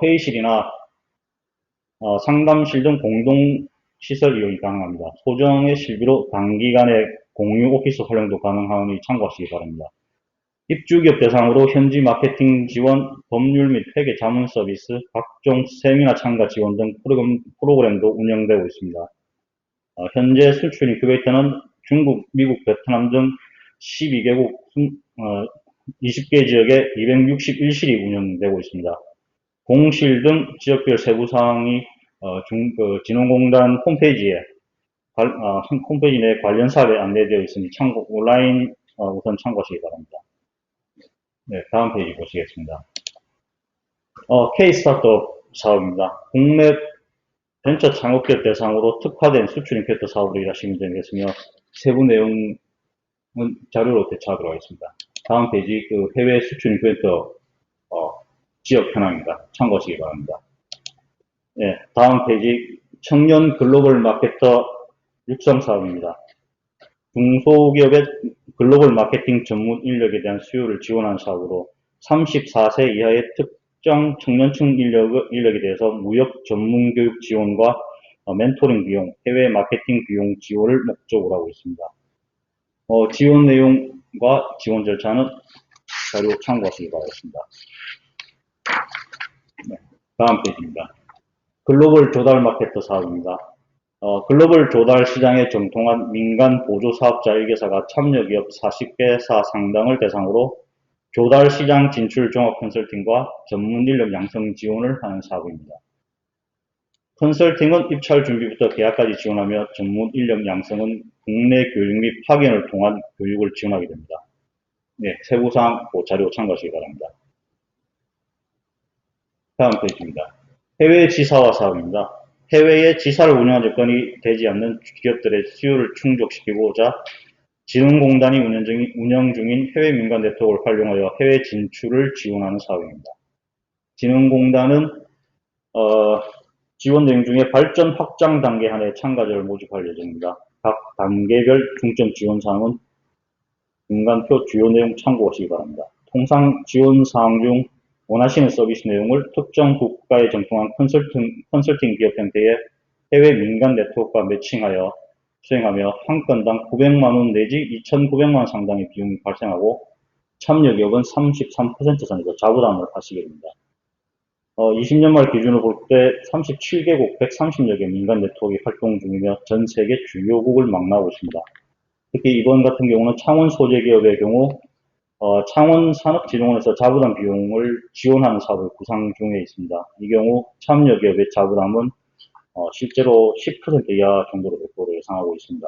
회의실이나 상담실 등 공동시설 이용이 가능합니다. 소정의 실비로 단기간에 공유 오피스 활용도 가능하니 참고하시기 바랍니다. 입주기업 대상으로 현지 마케팅 지원, 법률 및 회계 자문 서비스, 각종 세미나 참가 지원 등 프로그램도 운영되고 있습니다. 현재 수출 인큐베이터는 중국, 미국, 베트남 등 12개국 20개 지역에 261실이 운영되고 있습니다. 공실 등 지역별 세부사항이 진흥공단 홈페이지 내 관련 사업에 안내되어 있으니 온라인 우선 참고하시기 바랍니다. 네, 다음 페이지 보시겠습니다. K-스타트업 사업입니다. 국내 벤처 창업기업 대상으로 특화된 수출 인큐베이터 사업으로 일하시면 되겠으며 세부 내용은 자료로 대처하도록 하겠습니다. 다음 페이지 해외 수출 인큐베이터 지역 현황입니다. 참고하시기 바랍니다. 네, 다음 페이지 청년 글로벌 마케터 육성 사업입니다. 중소기업의 글로벌 마케팅 전문 인력에 대한 수요를 지원하는 사업으로 34세 이하의 특정 청년층 인력에 대해서 무역 전문 교육 지원과 멘토링 비용, 해외 마케팅 비용 지원을 목적으로 하고 있습니다. 지원 내용과 지원 절차는 자료 참고하시기 바라겠습니다. 네, 다음 페이지입니다. 글로벌 조달 마케터 사업입니다. 글로벌 조달 시장에 정통한 민간 보조 사업자 1개사가 참여기업 40개사 상당을 대상으로 조달 시장 진출 종합 컨설팅과 전문 인력 양성 지원을 하는 사업입니다. 컨설팅은 입찰 준비부터 계약까지 지원하며 전문 인력 양성은 국내 교육 및 파견을 통한 교육을 지원하게 됩니다. 네, 세부사항 자료 참고하시기 바랍니다. 다음 페이지입니다. 해외 지사화 사업입니다. 해외에 지사를 운영할 여건이 되지 않는 기업들의 수요를 충족시키고자 진흥공단이 운영 중인 해외 민간 네트워크를 활용하여 해외 진출을 지원하는 사업입니다. 진흥공단은 지원 내용 중에 발전 확장 단계 하나의 참가자를 모집할 예정입니다. 각 단계별 중점 지원 사항은 중간표 주요 내용 참고하시기 바랍니다. 통상 지원 사항 중 원하시는 서비스 내용을 특정 국가에 정통한 컨설팅 기업 형태의 해외 민간 네트워크와 매칭하여 수행하며 한 건당 900만원 내지 2,900만원 상당의 비용이 발생하고 참여 기업은 33% 선에서 자부담을 하시게 됩니다. 20년 말 기준으로 볼 때 37개국 130여 개 민간 네트워크가 활동 중이며 전 세계 주요국을 망라하고 있습니다. 특히 이번 같은 경우는 창원 소재 기업의 경우 창원산업진흥원에서 자부담 비용을 지원하는 사업을 구상 중에 있습니다. 이 경우 참여 기업의 자부담은 실제로 10% 이하 정도로 될 것으로 예상하고 있습니다.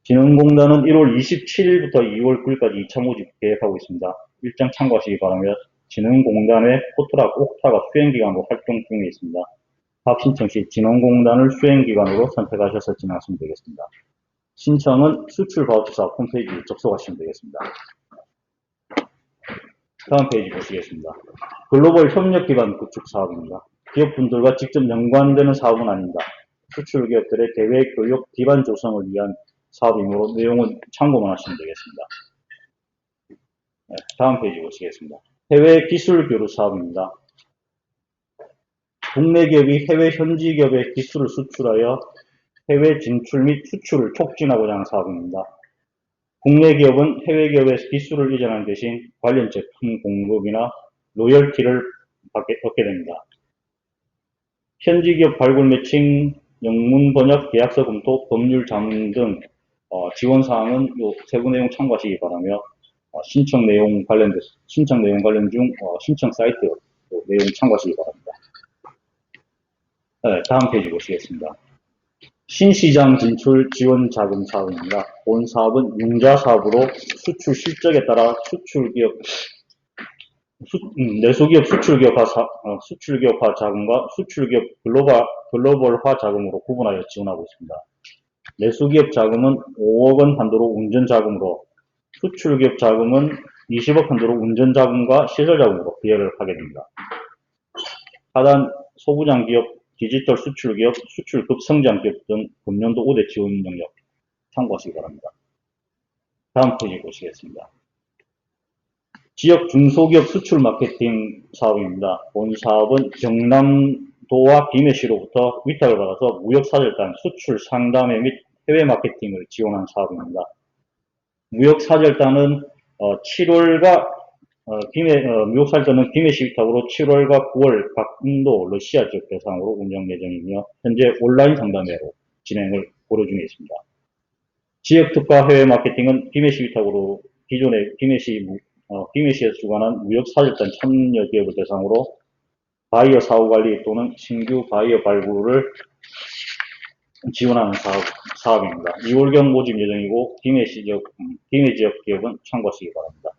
진흥공단은 1월 27일부터 2월 9일까지 2차 모집 계획하고 있습니다. 일정 참고하시기 바라며 진흥공단의 옥타가 수행기관으로 활동 중에 있습니다. 사업 신청 시 진흥공단을 수행기관으로 선택하셔서 진행하시면 되겠습니다. 신청은 수출 바우처 사업 홈페이지에 접속하시면 되겠습니다. 다음 페이지 보시겠습니다. 글로벌 협력기반 구축 사업입니다. 기업분들과 직접 연관되는 사업은 아닙니다. 수출 기업들의 대외 교육 기반 조성을 위한 사업이므로 내용은 참고만 하시면 되겠습니다. 네, 다음 페이지 보시겠습니다. 해외 기술 교류 사업입니다. 국내 기업이 해외 현지 기업의 기술을 수출하여 해외 진출 및 수출을 촉진하고자 하는 사업입니다. 국내 기업은 해외 기업에서 기술을 이전하는 대신 관련 제품 공급이나 로열티를 얻게 됩니다. 현지 기업 발굴 매칭, 영문 번역, 계약서 검토, 법률 자문 등 지원 사항은 이 세부 내용 참고하시기 바라며 신청 내용 관련 중 신청 사이트 내용 참고하시기 바랍니다. 네, 다음 페이지 보시겠습니다. 신시장 진출 지원 자금 사업입니다. 본 사업은 융자 사업으로 수출 실적에 따라 내수기업 수출기업화 자금과 수출기업 글로벌화 자금으로 구분하여 지원하고 있습니다. 내수기업 자금은 5억 원 한도로 운전 자금으로, 수출기업 자금은 20억 한도로 운전 자금과 시설 자금으로 비례를 하게 됩니다. 하단 소부장 기업, 디지털 수출 기업, 수출 급성장 기업 등 금년도 5대 지원 영역 참고하시기 바랍니다. 다음 페이지 보시겠습니다. 지역 중소기업 수출 마케팅 사업입니다. 본 사업은 경남도와 김해시로부터 위탁을 받아서 무역사절단 수출 상담회 및 해외 마케팅을 지원한 사업입니다. 무역사절단은 무역사절단은 김해시 위탁으로 7월과 9월 각 인도, 러시아 지역 대상으로 운영 예정이며 현재 온라인 상담회로 진행을 고려 중에 있습니다. 지역특화 해외 마케팅은 김해시 위탁으로 기존의 김해시에서 주관한 무역사절단 참여 기업을 대상으로 바이어 사후관리 또는 신규 바이어 발굴을 지원하는 사업입니다. 2월경 모집 예정이고 김해 지역 기업은 참고하시기 바랍니다.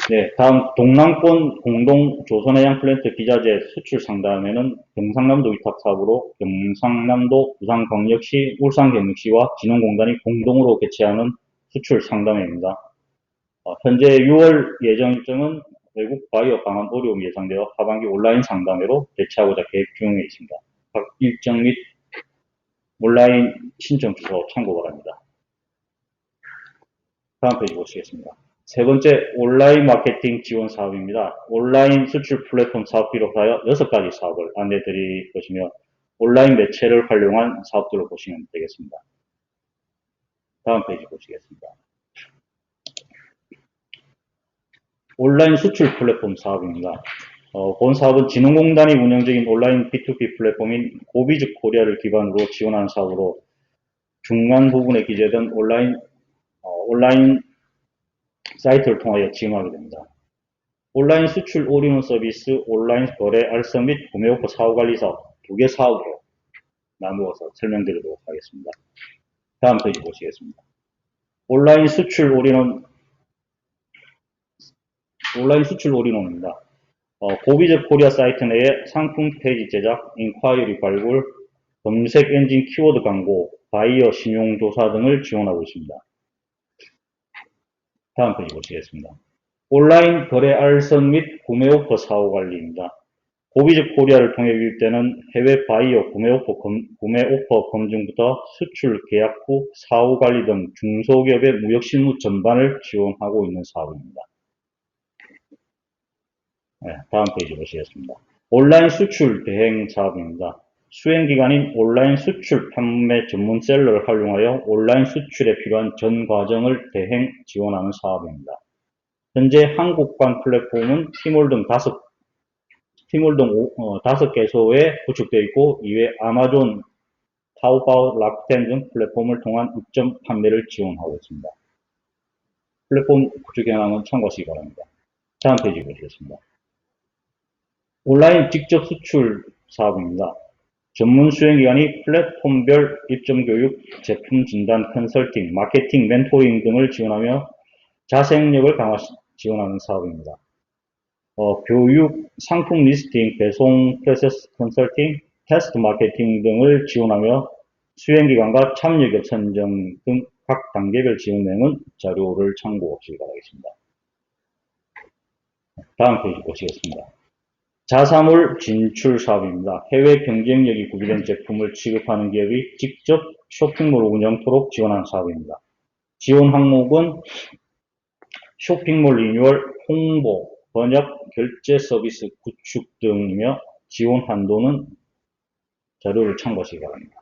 네, 다음 동남권 공동 조선해양 플랜트 기자재 수출 상담에는 경상남도 위탁 사업으로 경상남도, 부산광역시, 울산경력시와 진흥공단이 공동으로 개최하는 수출 상담회입니다. 현재 6월 예정 일정은 외국 바이어 방한 어려움이 예상되어 하반기 온라인 상담회로 개최하고자 계획 중에 있습니다. 각 일정 및 온라인 신청 주소 참고 바랍니다. 다음 페이지 보시겠습니다. 세 번째, 온라인 마케팅 지원 사업입니다. 온라인 수출 플랫폼 사업 비롯하여 6가지 사업을 안내 드릴 것이며 온라인 매체를 활용한 사업들을 보시면 되겠습니다. 다음 페이지 보시겠습니다. 온라인 수출 플랫폼 사업입니다. 본 사업은 진흥공단이 운영 중인 온라인 B2B 플랫폼인 고비즈 코리아를 기반으로 지원하는 사업으로 중간 부분에 기재된 온라인 사이트를 통하여 지원하게 됩니다. 온라인 수출 올인원 서비스, 온라인 거래 알선 및 구매오퍼 사후관리 사업 2개 사업으로 나누어서 설명드리도록 하겠습니다. 다음 페이지 보시겠습니다. 온라인 수출 올인원입니다. 고비적 코리아 사이트 내에 상품 페이지 제작, 인콰이리 발굴, 검색 엔진 키워드 광고, 바이어 신용 조사 등을 지원하고 있습니다. 다음 페이지 보시겠습니다. 온라인 거래 알선 및 구매 오퍼 사후 관리입니다. 고비적 코리아를 통해 유입되는 해외 바이어 구매 오퍼 검증부터 수출 계약 후 사후 관리 등 중소기업의 무역 실무 전반을 지원하고 있는 사업입니다. 네, 다음 페이지 보시겠습니다. 온라인 수출 대행 사업입니다. 수행기관인 온라인 수출 판매 전문 셀러를 활용하여 온라인 수출에 필요한 전 과정을 대행 지원하는 사업입니다. 현재 한국관 플랫폼은 티몰 등 5개소에 구축되어 있고, 이외 아마존, 타오바오, 라쿠텐 등 플랫폼을 통한 입점 판매를 지원하고 있습니다. 플랫폼 구축 현황은 참고하시기 바랍니다. 다음 페이지 보시겠습니다. 온라인 직접 수출 사업입니다. 전문 수행기관이 플랫폼별 입점 교육, 제품 진단, 컨설팅, 마케팅, 멘토링 등을 지원하며 자생력을 지원하는 사업입니다. 교육, 상품 리스팅, 배송, 프로세스 컨설팅, 테스트 마케팅 등을 지원하며 수행기관과 참여기업 선정 등 각 단계별 지원 내용은 자료를 참고하시기 바라겠습니다. 다음 페이지 보시겠습니다. 자사몰 진출 사업입니다. 해외 경쟁력이 구비된 제품을 취급하는 기업이 직접 쇼핑몰 운영토록 지원하는 사업입니다. 지원 항목은 쇼핑몰 리뉴얼, 홍보, 번역, 결제 서비스 구축 등이며 지원 한도는 자료를 참고하시기 바랍니다.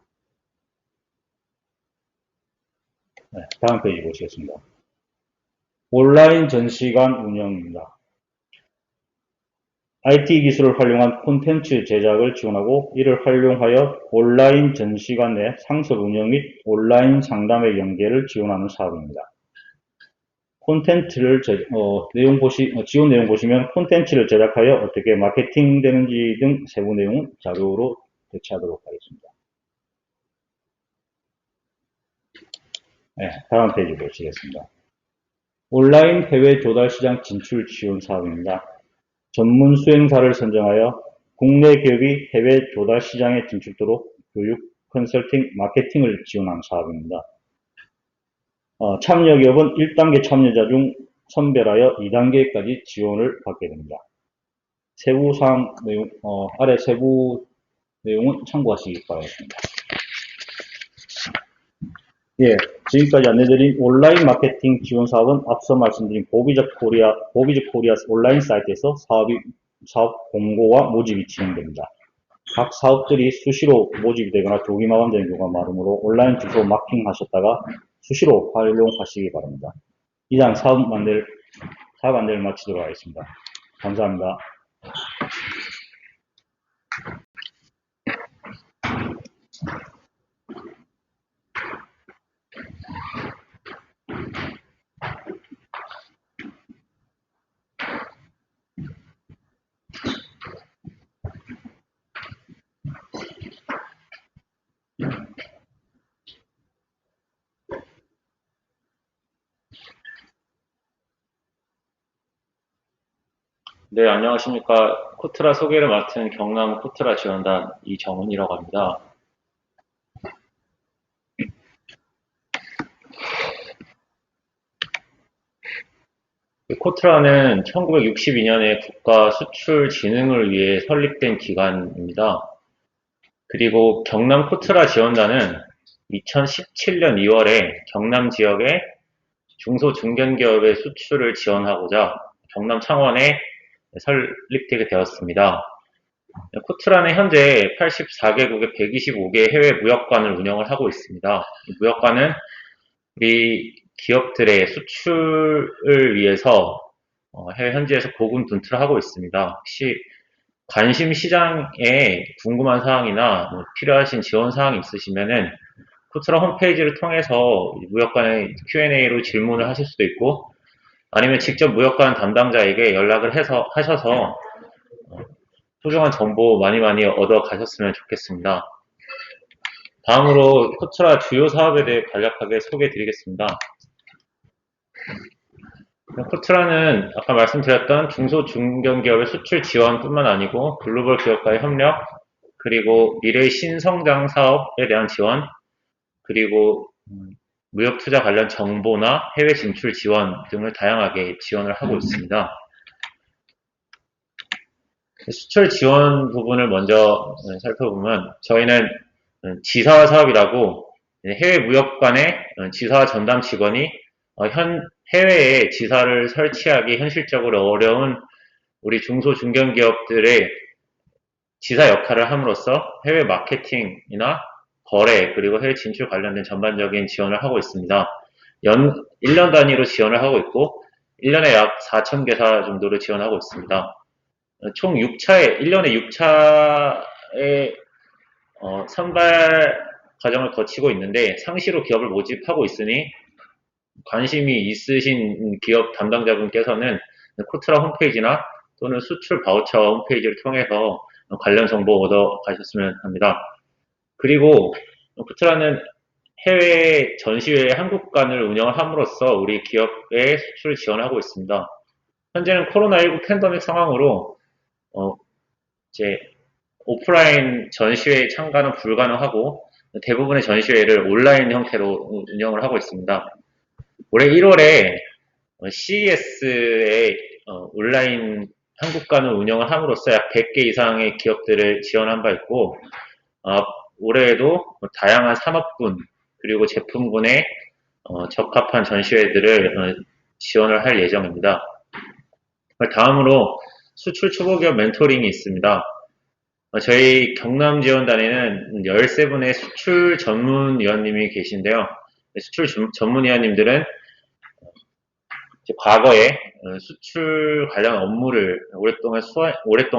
네, 다음 페이지 보시겠습니다. 온라인 전시관 운영입니다. IT 기술을 활용한 콘텐츠 제작을 지원하고, 이를 활용하여 온라인 전시관 내 상설 운영 및 온라인 상담의 연계를 지원하는 사업입니다. 콘텐츠를 지원 내용 보시면 콘텐츠를 제작하여 어떻게 마케팅 되는지 등 세부 내용은 자료로 대체하도록 하겠습니다. 네, 다음 페이지 보시겠습니다. 온라인 해외 조달 시장 진출 지원 사업입니다. 전문 수행사를 선정하여 국내 기업이 해외 조달 시장에 진출토록 교육, 컨설팅, 마케팅을 지원하는 사업입니다. 참여 기업은 1단계 참여자 중 선별하여 2단계까지 지원을 받게 됩니다. 세부사항 내용, 아래 세부 내용은 참고하시기 바라겠습니다. 예, 지금까지 안내드린 온라인 마케팅 지원 사업은 앞서 말씀드린 고비적 코리아 온라인 사이트에서 사업 공고와 모집이 진행됩니다. 각 사업들이 수시로 모집이 되거나 조기 마감되는 경우가 많으므로 온라인 주소 마킹하셨다가 수시로 활용하시기 바랍니다. 이상 사업 안내를 마치도록 하겠습니다. 감사합니다. 네, 안녕하십니까. 코트라 소개를 맡은 경남 코트라 지원단 이정훈이라고 합니다. 코트라는 1962년에 국가 수출 진흥을 위해 설립된 기관입니다. 그리고 경남 코트라 지원단은 2017년 2월에 경남 지역의 중소중견기업의 수출을 지원하고자 경남 창원에 설립되게 되었습니다. 코트라는 현재 84개국의 125개 해외 무역관을 운영을 하고 있습니다. 이 무역관은 우리 기업들의 수출을 위해서 해외 현지에서 고군분투를 하고 있습니다. 혹시 관심 시장에 궁금한 사항이나 필요하신 지원 사항이 있으시면은 코트라 홈페이지를 통해서 무역관의 Q&A로 질문을 하실 수도 있고, 아니면 직접 무역관 담당자에게 연락을 하셔서 소중한 정보 많이 얻어 가셨으면 좋겠습니다. 다음으로 코트라 주요 사업에 대해 간략하게 소개해 드리겠습니다. 코트라는 아까 말씀드렸던 중소 중견기업의 수출 지원뿐만 아니고 글로벌 기업과의 협력, 그리고 미래의 신성장 사업에 대한 지원, 그리고 무역 투자 관련 정보나 해외 진출 지원 등을 다양하게 지원을 하고 있습니다. 수출 지원 부분을 먼저 살펴보면 저희는 지사화 사업이라고 해외 무역관의 지사화 전담 직원이 해외에 지사를 설치하기 현실적으로 어려운 우리 중소 중견기업들의 지사 역할을 함으로써 해외 마케팅이나 거래 그리고 해외 진출 관련된 전반적인 지원을 하고 있습니다. 1년 단위로 지원을 하고 있고 1년에 약 4,000개사 정도를 지원하고 있습니다. 총 1년에 6차의 선발 과정을 거치고 있는데 상시로 기업을 모집하고 있으니 관심이 있으신 기업 담당자분께서는 코트라 홈페이지나 또는 수출 바우처 홈페이지를 통해서 관련 정보 얻어 가셨으면 합니다. 그리고 코트라는 해외 전시회 한국관을 운영을 함으로써 우리 기업의 수출을 지원하고 있습니다. 현재는 코로나19 팬데믹 상황으로 이제 오프라인 전시회 참가는 불가능하고 대부분의 전시회를 온라인 형태로 운영을 하고 있습니다. 올해 1월에 CES의 온라인 한국관을 운영을 함으로써 약 100개 이상의 기업들을 지원한 바 있고 올해에도 다양한 산업군 그리고 제품군에 적합한 전시회들을 지원을 할 예정입니다. 다음으로 수출 초보기업 멘토링이 있습니다. 저희 경남지원단에는 13분의 수출 전문위원님이 계신데요. 수출 전문위원님들은 과거에 수출 관련 업무를 오랫동안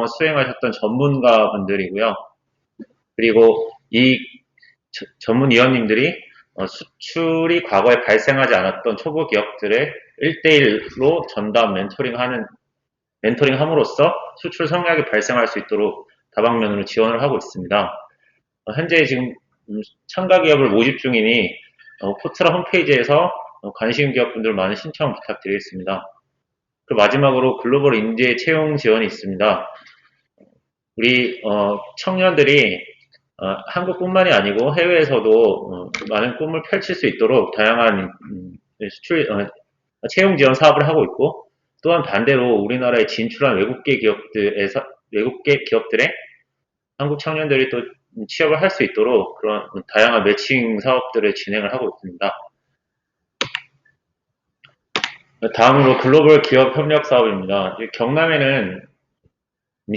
수행하셨던 전문가분들이고요. 그리고 이 전문위원님들이 수출이 과거에 발생하지 않았던 초보 기업들을 1대1로 전담 멘토링 함으로써 수출 성약이 발생할 수 있도록 다방면으로 지원을 하고 있습니다. 현재 지금 참가 기업을 모집 중이니 코트라 홈페이지에서 관심 기업분들 많은 신청 부탁드리겠습니다. 그리고 마지막으로 글로벌 인재 채용 지원이 있습니다. 우리 청년들이 한국뿐만이 아니고 해외에서도 많은 꿈을 펼칠 수 있도록 다양한 채용 지원 사업을 하고 있고, 또한 반대로 우리나라에 진출한 외국계 기업들의 한국 청년들이 또 취업을 할 수 있도록 그런 다양한 매칭 사업들을 진행을 하고 있습니다. 다음으로 글로벌 기업 협력 사업입니다. 경남에는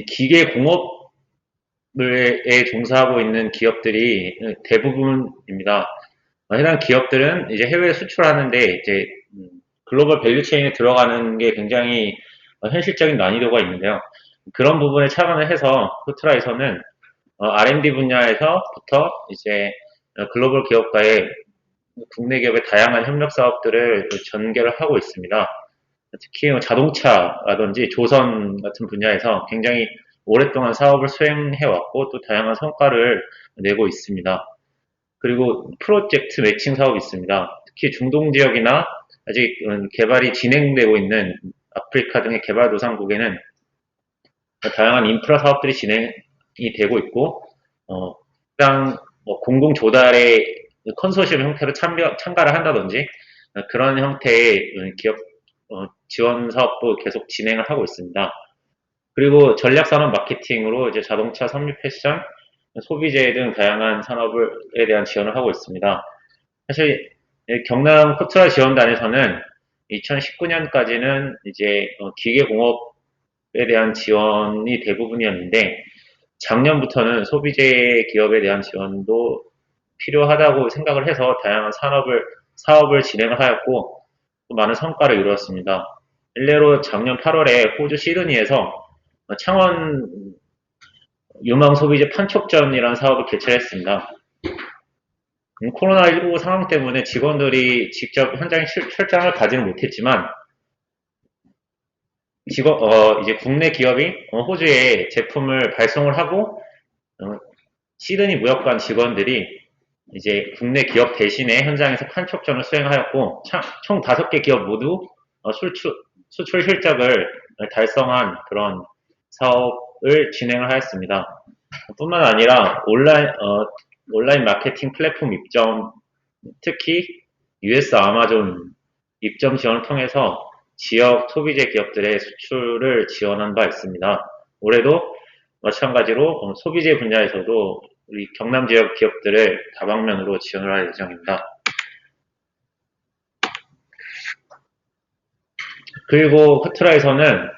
기계공업에 종사하고 있는 기업들이 대부분입니다. 해당 기업들은 이제 해외에 수출하는데 이제 글로벌 밸류체인에 들어가는 게 굉장히 현실적인 난이도가 있는데요. 그런 부분에 착안을 해서 코트라에서는 R&D 분야에서부터 이제 글로벌 기업과의 국내 기업의 다양한 협력 사업들을 전개를 하고 있습니다. 특히 자동차라든지 조선 같은 분야에서 굉장히 오랫동안 사업을 수행해왔고 또 다양한 성과를 내고 있습니다. 그리고 프로젝트 매칭 사업이 있습니다. 특히 중동 지역이나 아직 개발이 진행되고 있는 아프리카 등의 개발도상국에는 다양한 인프라 사업들이 진행이 되고 있고 해당 공공 조달의 컨소시엄 형태로 참가를 한다든지 그런 형태의 기업 지원 사업도 계속 진행을 하고 있습니다. 그리고 전략산업 마케팅으로 이제 자동차, 섬유 패션, 소비재 등 다양한 산업에 대한 지원을 하고 있습니다. 사실 경남 코트라 지원단에서는 2019년까지는 이제 기계공업에 대한 지원이 대부분이었는데 작년부터는 소비재 기업에 대한 지원도 필요하다고 생각을 해서 다양한 사업을 진행을 하였고 또 많은 성과를 이루었습니다. 일례로 작년 8월에 호주 시드니에서 창원 유망 소비재 판촉전이라는 사업을 개최했습니다. 코로나19 상황 때문에 직원들이 직접 현장에 출장을 가지는 못했지만 이제 국내 기업이 호주에 제품을 발송을 하고 시드니 무역관 직원들이 이제 국내 기업 대신에 현장에서 판촉전을 수행하였고 총 5개 기업 모두 수출 실적을 달성한 그런 사업을 진행을 하였습니다. 뿐만 아니라 온라인 마케팅 플랫폼 입점, 특히 US 아마존 입점 지원을 통해서 지역 소비재 기업들의 수출을 지원한 바 있습니다. 올해도 마찬가지로 소비재 분야에서도 우리 경남 지역 기업들을 다방면으로 지원을 할 예정입니다. 그리고 커트라에서는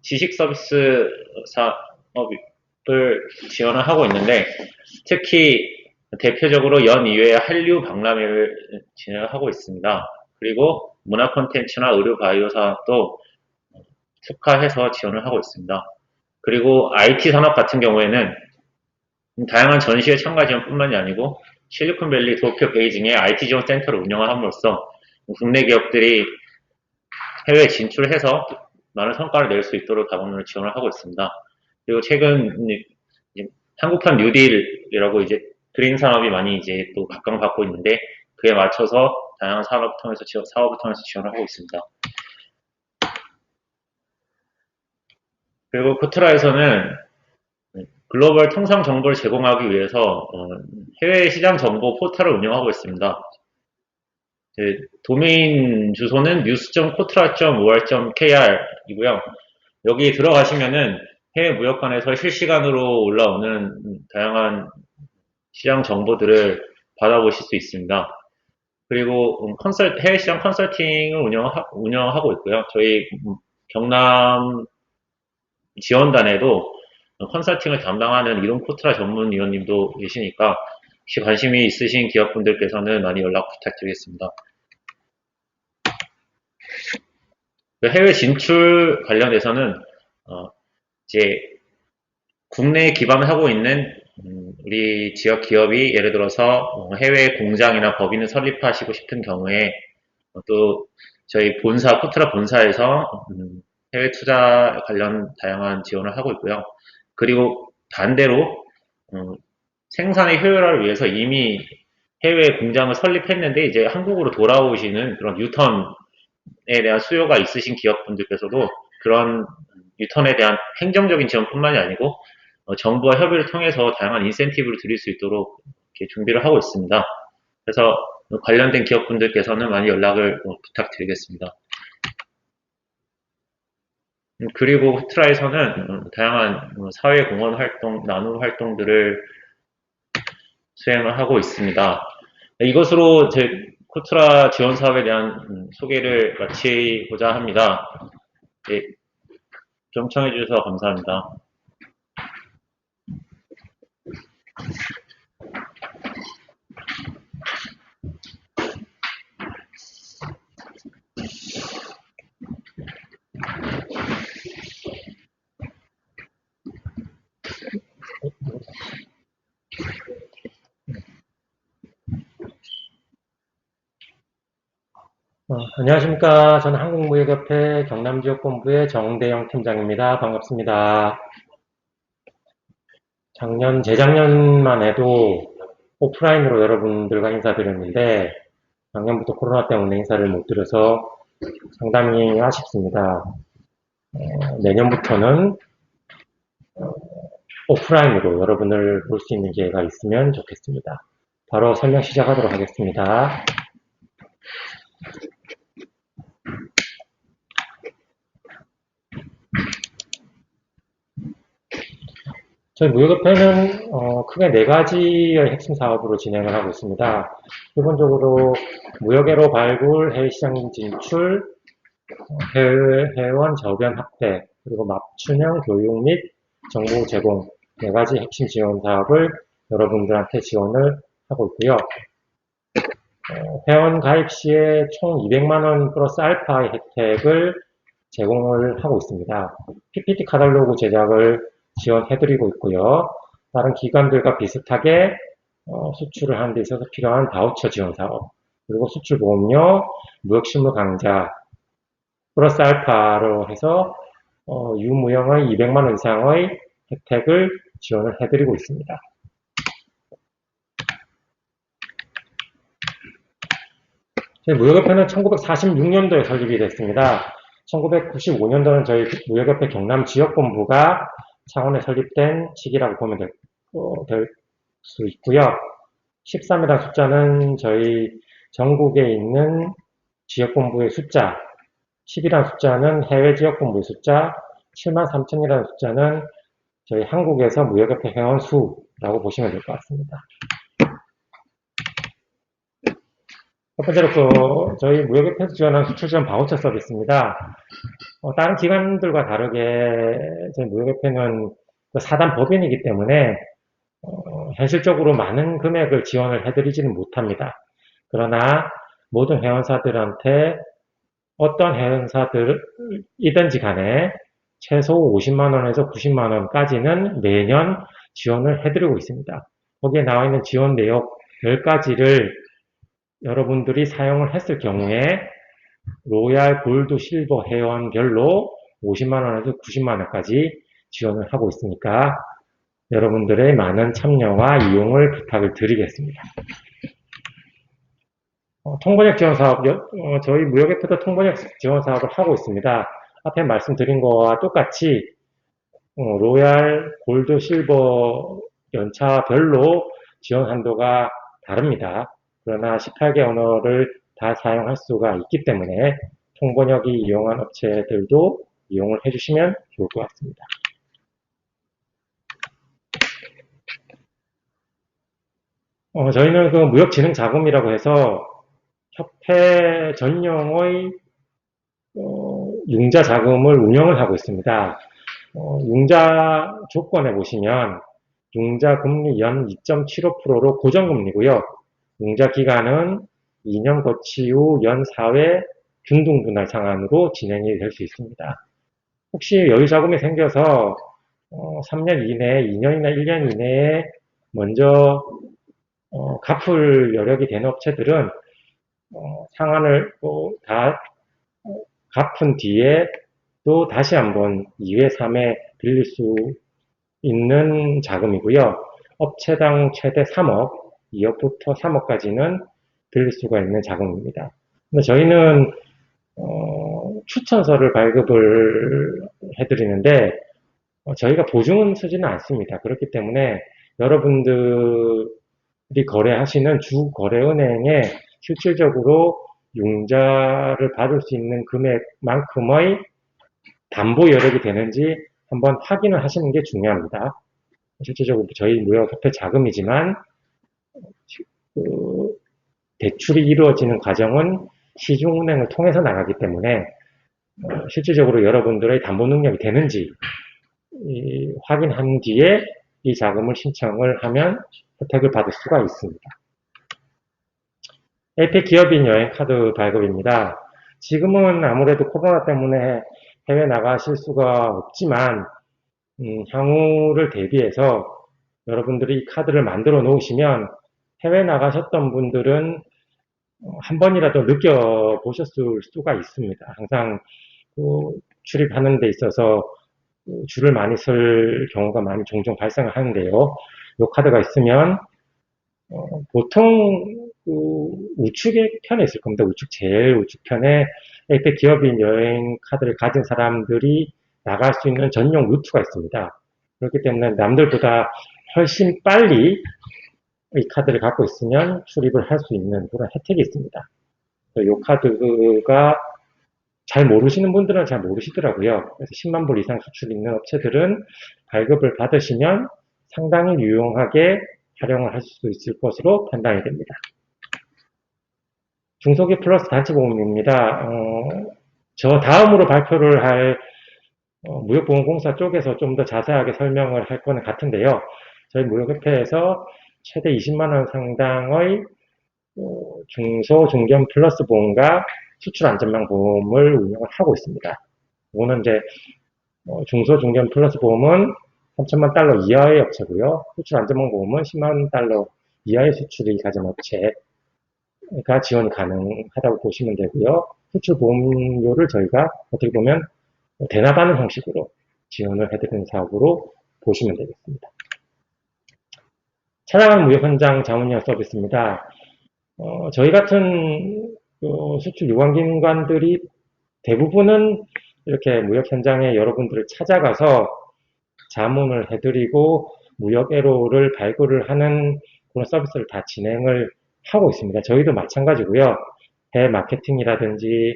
지식 서비스 사업을 지원을 하고 있는데, 특히 대표적으로 연 2회 한류 박람회를 진행하고 있습니다. 그리고 문화 콘텐츠나 의료 바이오 사업도 특화해서 지원을 하고 있습니다. 그리고 IT 산업 같은 경우에는 다양한 전시회 참가 지원뿐만이 아니고 실리콘밸리, 도쿄, 베이징에 IT 지원 센터를 운영함으로써 국내 기업들이 해외 진출해서 많은 성과를 낼 수 있도록 다방면으로 지원을 하고 있습니다. 그리고 최근 한국판 뉴딜이라고 이제 그린 산업이 많이 이제 또 각광받고 있는데, 그에 맞춰서 다양한 사업을 통해서 지원을 하고 있습니다. 그리고 코트라에서는 글로벌 통상 정보를 제공하기 위해서 해외 시장 정보 포털을 운영하고 있습니다. 도메인 주소는 news.kotra.or.kr이고요. 여기 들어가시면은 해외 무역관에서 실시간으로 올라오는 다양한 시장 정보들을 받아보실 수 있습니다. 그리고 해외 시장 컨설팅을 운영하고 있고요. 저희 경남 지원단에도 컨설팅을 담당하는 이동 코트라 전문위원님도 계시니까 혹시 관심이 있으신 기업분들께서는 많이 연락 부탁드리겠습니다. 해외 진출 관련해서는 이제 국내에 기반을 하고 있는 우리 지역 기업이 예를 들어서 해외 공장이나 법인을 설립하시고 싶은 경우에 또 저희 코트라 본사에서 해외 투자 관련 다양한 지원을 하고 있고요. 그리고 반대로 생산의 효율화를 위해서 이미 해외 공장을 설립했는데 이제 한국으로 돌아오시는 그런 유턴에 대한 수요가 있으신 기업분들께서도 그런 유턴에 대한 행정적인 지원뿐만이 아니고 정부와 협의를 통해서 다양한 인센티브를 드릴 수 있도록 이렇게 준비를 하고 있습니다. 그래서 관련된 기업분들께서는 많이 연락을 부탁드리겠습니다. 그리고 코트라에서는 다양한 사회공헌 활동, 나눔 활동들을 수행을 하고 있습니다. 이것으로 제 코트라 지원 사업에 대한 소개를 마치고자 합니다. 네, 경청해 주셔서 감사합니다. 안녕하십니까. 저는 한국무역협회 경남지역본부의 정대영 팀장입니다. 반갑습니다. 재작년만 해도 오프라인으로 여러분들과 인사드렸는데 작년부터 코로나 때문에 인사를 못 드려서 상당히 아쉽습니다. 내년부터는 오프라인으로 여러분을 볼 수 있는 기회가 있으면 좋겠습니다. 바로 설명 시작하도록 하겠습니다. 저희 무역협회는 크게 4가지의 핵심 사업으로 진행을 하고 있습니다. 기본적으로 무역외로 발굴, 해외시장 진출, 회원 저변 확대, 그리고 맞춤형 교육 및 정보 제공 4가지 핵심 지원 사업을 여러분들한테 지원을 하고 있고요. 회원 가입 시에 총 200만원 플러스 알파의 혜택을 제공을 하고 있습니다. PPT 카탈로그 제작을 지원해드리고 있고요. 다른 기관들과 비슷하게 수출을 하는 데 있어서 필요한 바우처 지원 사업, 그리고 수출보험료, 무역실무 강좌, 플러스 알파로 해서 유무형의 200만원 이상의 혜택을 지원을 해드리고 있습니다. 저희 무역협회는 1946년도에 설립이 됐습니다. 1995년도는 저희 무역협회 경남지역본부가 창원에 설립된 시기라고 보면 될 수 있고요. 13이라는 숫자는 저희 전국에 있는 지역본부의 숫자, 10이라는 숫자는 해외 지역본부의 숫자, 73,000이라는 숫자는 저희 한국에서 무역협회 회원 수라고 보시면 될 것 같습니다. 첫 번째로 저희 무역협회에서 지원한 수출 지원 바우처 서비스입니다. 다른 기관들과 다르게 저희 무역협회는 4단 법인이기 때문에 현실적으로 많은 금액을 지원을 해드리지는 못합니다. 그러나 모든 회원사들한테 어떤 회원사들이든지 간에 최소 50만원에서 90만원까지는 매년 지원을 해드리고 있습니다. 거기에 나와 있는 지원 내역 10가지를 여러분들이 사용을 했을 경우에 로얄, 골드, 실버 회원별로 50만원에서 90만원까지 지원을 하고 있으니까 여러분들의 많은 참여와 이용을 부탁을 드리겠습니다. 통번역 지원 사업, 저희 무역협회도 통번역 지원 사업을 하고 있습니다. 앞에 말씀드린 거와 똑같이 로얄, 골드, 실버 연차별로 지원 한도가 다릅니다. 그러나 18개 언어를 다 사용할 수가 있기 때문에 통번역이 이용한 업체들도 이용을 해주시면 좋을 것 같습니다. 저희는 그 무역진흥자금이라고 해서 협회 전용의 융자 자금을 운영을 하고 있습니다. 융자 조건에 보시면 융자 금리 연 2.75%로 고정금리고요. 융자 기간은 2년 거치 후 연 4회 균등분할 상환으로 진행이 될 수 있습니다. 혹시 여유 자금이 생겨서 3년 이내에, 2년이나 1년 이내에 먼저 갚을 여력이 되는 업체들은 상환을 다 갚은 뒤에 또 다시 한번 2회, 3회 빌릴 수 있는 자금이고요. 업체당 최대 3억, 2억부터 3억까지는 빌릴 수가 있는 자금입니다. 근데 저희는 추천서를 발급을 해드리는데 저희가 보증은 쓰지는 않습니다. 그렇기 때문에 여러분들이 거래하시는 주 거래은행에 실질적으로 융자를 받을 수 있는 금액만큼의 담보 여력이 되는지 한번 확인을 하시는 게 중요합니다. 실질적으로 저희 무역협회 자금이지만 대출이 이루어지는 과정은 시중은행을 통해서 나가기 때문에 실질적으로 여러분들의 담보 능력이 되는지 확인한 뒤에 이 자금을 신청을 하면 혜택을 받을 수가 있습니다. 에이펙 기업인 여행 카드 발급입니다. 지금은 아무래도 코로나 때문에 해외 나가실 수가 없지만 향후를 대비해서 여러분들이 이 카드를 만들어 놓으시면 해외 나가셨던 분들은 한 번이라도 느껴보셨을 수가 있습니다. 항상 출입하는 데 있어서 줄을 많이 쓸 경우가 종종 발생을 하는데요. 이 카드가 있으면 보통 우측의 편에 있을 겁니다. 제일 우측편에 에이펙 기업인 여행 카드를 가진 사람들이 나갈 수 있는 전용 루트가 있습니다. 그렇기 때문에 남들보다 훨씬 빨리 이 카드를 갖고 있으면 출입을 할 수 있는 그런 혜택이 있습니다. 이 카드가 잘 모르시는 분들은 잘 모르시더라고요. 그래서 10만 불 이상 수출 있는 업체들은 발급을 받으시면 상당히 유용하게 활용을 할 수 있을 것으로 판단이 됩니다. 중소기업 플러스 단체보험입니다. 저 다음으로 발표를 할 무역보험공사 쪽에서 좀 더 자세하게 설명을 할 거는 같은데요. 저희 무역협회에서 최대 20만원 상당의 중소, 중견 플러스 보험과 수출 안전망 보험을 운영을 하고 있습니다. 이거는 이제 중소, 중견 플러스 보험은 3천만 달러 이하의 업체고요. 수출 안전망 보험은 10만 달러 이하의 수출이 가진 업체가 지원이 가능하다고 보시면 되고요. 수출 보험료를 저희가 어떻게 보면 대납하는 형식으로 지원을 해드리는 사업으로 보시면 되겠습니다. 찾아가는 무역 현장 자문위원 서비스입니다. 저희 같은 수출 유관기관들이 대부분은 이렇게 무역 현장에 여러분들을 찾아가서 자문을 해드리고 무역 애로를 발굴을 하는 그런 서비스를 다 진행을 하고 있습니다. 저희도 마찬가지고요. 해외 마케팅이라든지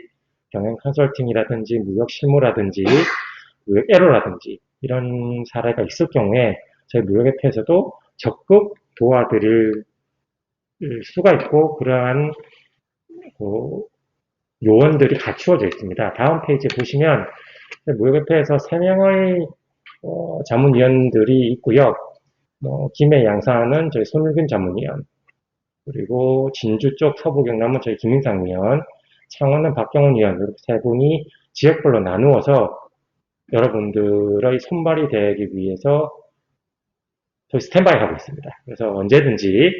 경영 컨설팅이라든지 무역 실무라든지 무역 애로라든지 이런 사례가 있을 경우에 저희 무역협회에서도 적극 도와드릴 수가 있고 그러한 요원들이 갖추어져 있습니다. 다음 페이지에 보시면 무역협회에서 3명의 자문위원들이 있고요. 김해 양산은 저희 손일근 자문위원, 그리고 진주 쪽 서부 경남은 저희 김인상 위원, 창원은 박경훈 위원, 이렇게 세 분이 지역별로 나누어서 여러분들의 손발이 되기 위해서 저희 스탠바이 하고 있습니다. 그래서 언제든지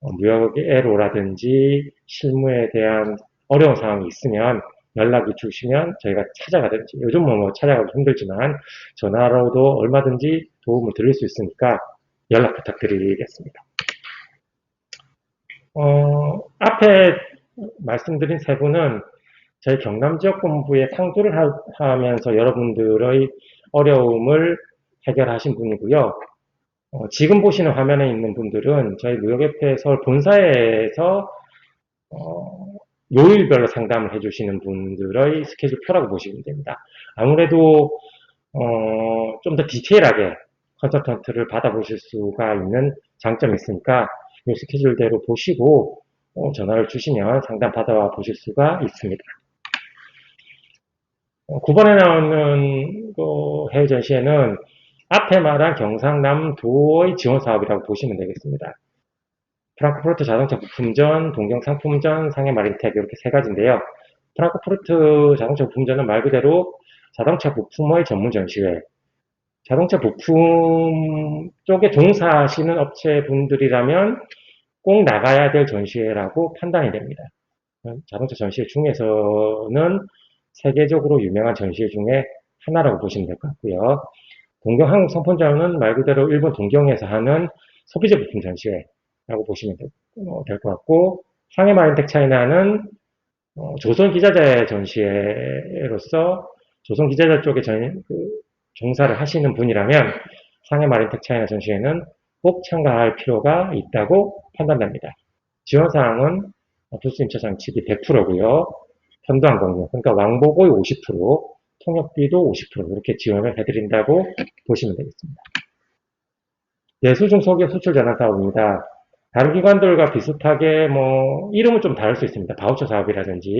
무역애로라든지 실무에 대한 어려운 상황이 있으면 연락이 주시면 저희가 찾아가든지, 요즘은 뭐 찾아가기 힘들지만 전화로도 얼마든지 도움을 드릴 수 있으니까 연락 부탁드리겠습니다. 앞에 말씀드린 세 분은 저희 경남지역본부에 상주를 하면서 여러분들의 어려움을 해결하신 분이고요. 지금 보시는 화면에 있는 분들은 저희 무역협회 서울 본사에서 요일별로 상담을 해주시는 분들의 스케줄표라고 보시면 됩니다. 아무래도 좀 더 디테일하게 컨설턴트를 받아보실 수가 있는 장점이 있으니까 이 스케줄대로 보시고 전화를 주시면 상담 받아보실 수가 있습니다. 9번에 나오는 해외 전시회는 앞에 말한 경상남도의 지원 사업이라고 보시면 되겠습니다. 프랑크푸르트 자동차 부품전, 동경 상품전, 상해 마린텍 이렇게 세 가지인데요. 프랑크푸르트 자동차 부품전은 말 그대로 자동차 부품의 전문 전시회. 자동차 부품 쪽에 종사하시는 업체분들이라면 꼭 나가야 될 전시회라고 판단이 됩니다. 자동차 전시회 중에서는 세계적으로 유명한 전시회 중에 하나라고 보시면 될 것 같고요. 동경 한국상품전은 말 그대로 일본 동경에서 하는 소비재 부품 전시회라고 보시면 될 것 같고, 상해 마린텍 차이나는 조선 기자재 전시회로서 조선 기자재 쪽에 종사를 하시는 분이라면 상해 마린텍 차이나 전시회는 꼭 참가할 필요가 있다고 판단됩니다. 지원사항은 부수 임차 장치비 100%고요. 편도항공료, 그러니까 왕복의 50%, 통역비도 50% 이렇게 지원을 해드린다고 보시면 되겠습니다. 내수중소기업 수출 전환 사업입니다. 다른 기관들과 비슷하게 이름은 좀 다를 수 있습니다. 바우처 사업이라든지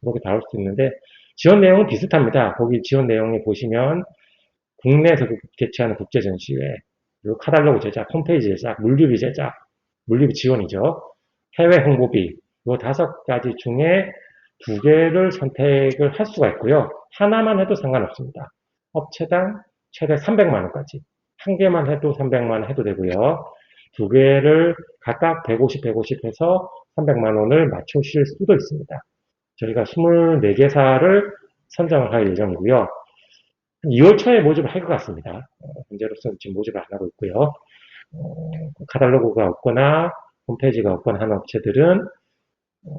이렇게 다를 수 있는데 지원 내용은 비슷합니다. 거기 지원 내용에 보시면 국내에서 개최하는 국제전시회, 그리고 카탈로그 제작, 홈페이지 제작, 물류비 제작, 물류비 지원이죠. 해외 홍보비, 이 5가지 중에 2개를 선택을 할 수가 있고요. 하나만 해도 상관없습니다. 업체당 최대 300만원까지. 한 개만 해도 300만원 해도 되고요. 2개를 각각 150, 150 해서 300만원을 맞추실 수도 있습니다. 저희가 24개사를 선정을 할 예정이고요. 2월 초에 모집을 할 것 같습니다. 현재로서는 지금 모집을 안 하고 있고요. 카탈로그가 없거나 홈페이지가 없거나 하는 업체들은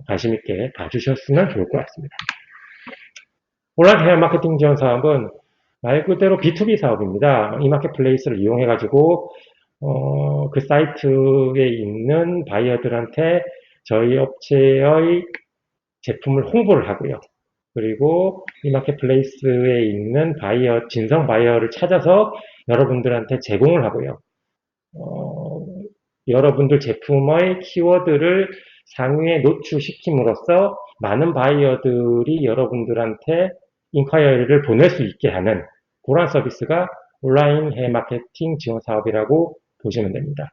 관심 있게 봐주셨으면 좋을 것 같습니다. 온라인 해외 마케팅 지원 사업은 말 그대로 B2B 사업입니다. 이마켓플레이스를 이용해가지고 그 사이트에 있는 바이어들한테 저희 업체의 제품을 홍보를 하고요. 그리고 이마켓플레이스에 있는 바이어, 진성 바이어를 찾아서 여러분들한테 제공을 하고요. 여러분들 제품의 키워드를 상위에 노출시킴으로써 많은 바이어들이 여러분들한테 인콰이어리를 보낼 수 있게 하는 그런 서비스가 온라인 해외 마케팅 지원 사업이라고 보시면 됩니다.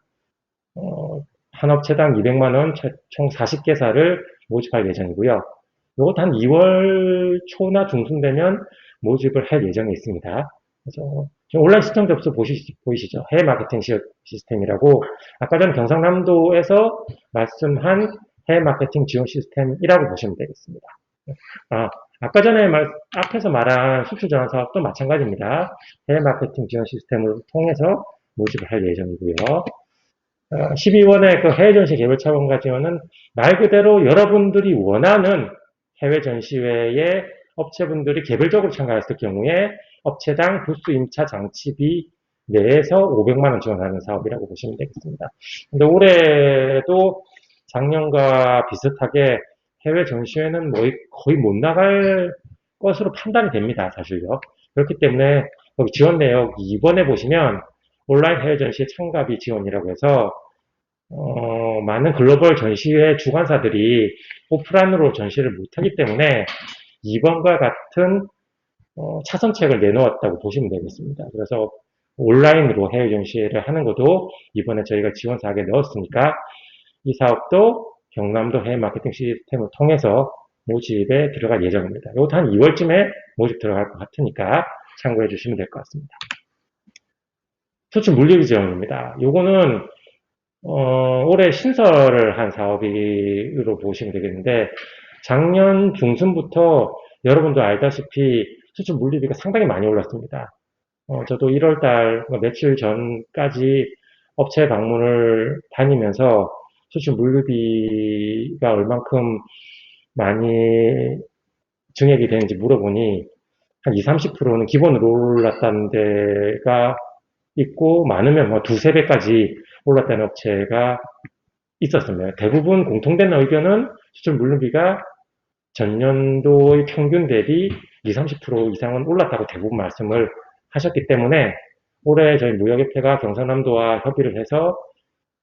한 업체당 200만원 총 40개사를 모집할 예정이고요. 이것도 한 2월 초나 중순 되면 모집을 할 예정이 있습니다. 그래서 온라인 시청 접수 보이시죠? 해외 마케팅 시스템이라고 아까 전 경상남도에서 말씀한 해외 마케팅 지원 시스템이라고 보시면 되겠습니다. 아까 전에 앞에서 말한 수출 전환 사업도 마찬가지입니다. 해외 마케팅 지원 시스템을 통해서 모집을 할 예정이고요. 12월에 그 해외 전시 개별 차원과 지원은 말 그대로 여러분들이 원하는 해외 전시회에 업체분들이 개별적으로 참가했을 경우에 업체당 부수 임차 장치비 내에서 500만 원 지원하는 사업이라고 보시면 되겠습니다. 근데 올해도 작년과 비슷하게 해외 전시회는 거의 못 나갈 것으로 판단이 됩니다, 사실요. 그렇기 때문에 거기 지원 내역 이번에 보시면 온라인 해외 전시회 참가비 지원이라고 해서 많은 글로벌 전시회 주관사들이 오프라인으로 전시를 못하기 때문에 이번과 같은 차선책을 내놓았다고 보시면 되겠습니다. 그래서 온라인으로 해외 전시회를 하는 것도 이번에 저희가 지원 사항에 넣었으니까 이 사업도 경남도 해외 마케팅 시스템을 통해서 모집에 들어갈 예정입니다. 이것도 한 2월쯤에 모집 들어갈 것 같으니까 참고해 주시면 될 것 같습니다. 수출 물리비 지원입니다. 요거는 올해 신설을 한 사업으로 보시면 되겠는데 작년 중순부터 여러분도 알다시피 수출 물리비가 상당히 많이 올랐습니다. 저도 1월달 며칠 전까지 업체 방문을 다니면서 수출 물류비가 얼만큼 많이 증액이 되는지 물어보니 한 20, 30%는 기본으로 올랐다는 데가 있고 많으면 뭐 두세 배까지 올랐다는 업체가 있었습니다. 대부분 공통된 의견은 수출 물류비가 전년도의 평균 대비 20, 30% 이상은 올랐다고 대부분 말씀을 하셨기 때문에 올해 저희 무역협회가 경상남도와 협의를 해서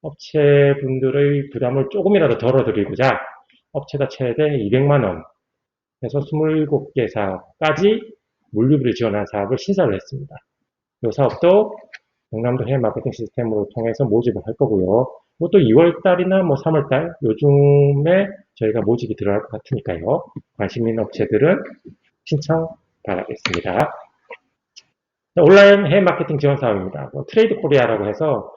업체분들의 부담을 조금이라도 덜어드리고자 업체가 최대 200만원 해서 27개사까지 물류비를 지원한 사업을 신설을 했습니다. 이 사업도 경남도 해외 마케팅 시스템으로 통해서 모집을 할 거고요. 또 2월달이나 3월달 요즘에 저희가 모집이 들어갈 것 같으니까요. 관심 있는 업체들은 신청 바라겠습니다. 온라인 해외 마케팅 지원 사업입니다. 트레이드 코리아라고 해서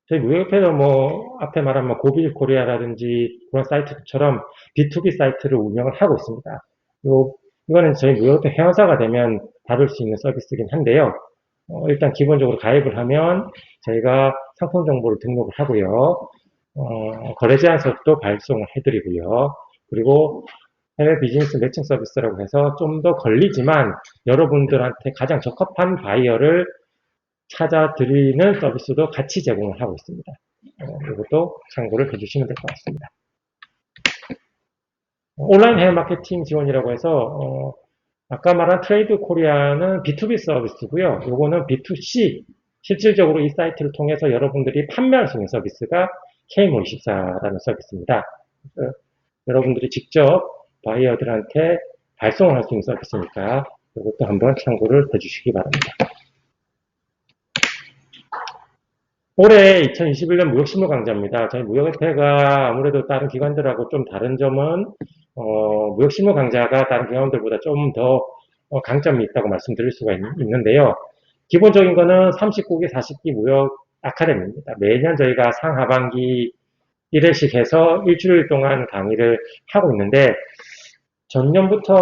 저희 무역협회도 앞에 말한 고빌 코리아라든지 그런 사이트처럼 B2B 사이트를 운영을 하고 있습니다. 이거는 저희 무역협회 회원사가 되면 받을 수 있는 서비스이긴 한데요. 일단 기본적으로 가입을 하면 저희가 상품 정보를 등록을 하고요. 거래 제안서도 발송을 해드리고요. 그리고 해외 비즈니스 매칭 서비스라고 해서 좀 더 걸리지만 여러분들한테 가장 적합한 바이어를 찾아드리는 서비스도 같이 제공을 하고 있습니다. 이것도 참고를 해주시면 될 것 같습니다. 온라인 해외 마케팅 지원이라고 해서 아까 말한 트레이드 코리아는 B2B 서비스고요. 요거는 B2C, 실질적으로 이 사이트를 통해서 여러분들이 판매할 수 있는 서비스가 K몰24라는 서비스입니다. 여러분들이 직접 바이어들한테 발송을 할 수 있는 서비스니까 이것도 한번 참고를 해주시기 바랍니다. 올해 2021년 무역신문 강좌입니다. 저희 무역협회가 아무래도 다른 기관들하고 좀 다른 점은 무역신문 강좌가 다른 기관들보다 좀 더 강점이 있다고 말씀드릴 수가 있는데요. 기본적인 거는 39기, 40기 무역 아카데미입니다. 매년 저희가 상하반기 1회씩 해서 일주일 동안 강의를 하고 있는데 전년부터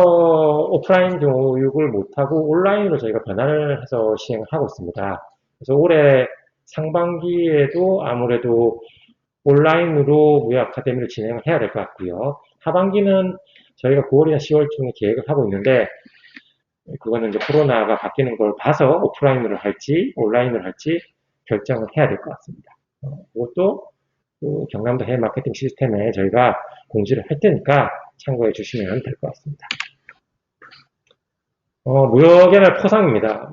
오프라인 교육을 못하고 온라인으로 저희가 변화를 해서 시행을 하고 있습니다. 그래서 올해 상반기에도 아무래도 온라인으로 무역 아카데미를 진행을 해야 될 것 같고요. 하반기는 저희가 9월이나 10월쯤에 계획을 하고 있는데 그거는 이제 코로나가 바뀌는 걸 봐서 오프라인으로 할지 온라인으로 할지 결정을 해야 될 것 같습니다. 그것도 경남도 해외 마케팅 시스템에 저희가 공지를 할 테니까 참고해 주시면 될 것 같습니다. 무역의 날 포상입니다.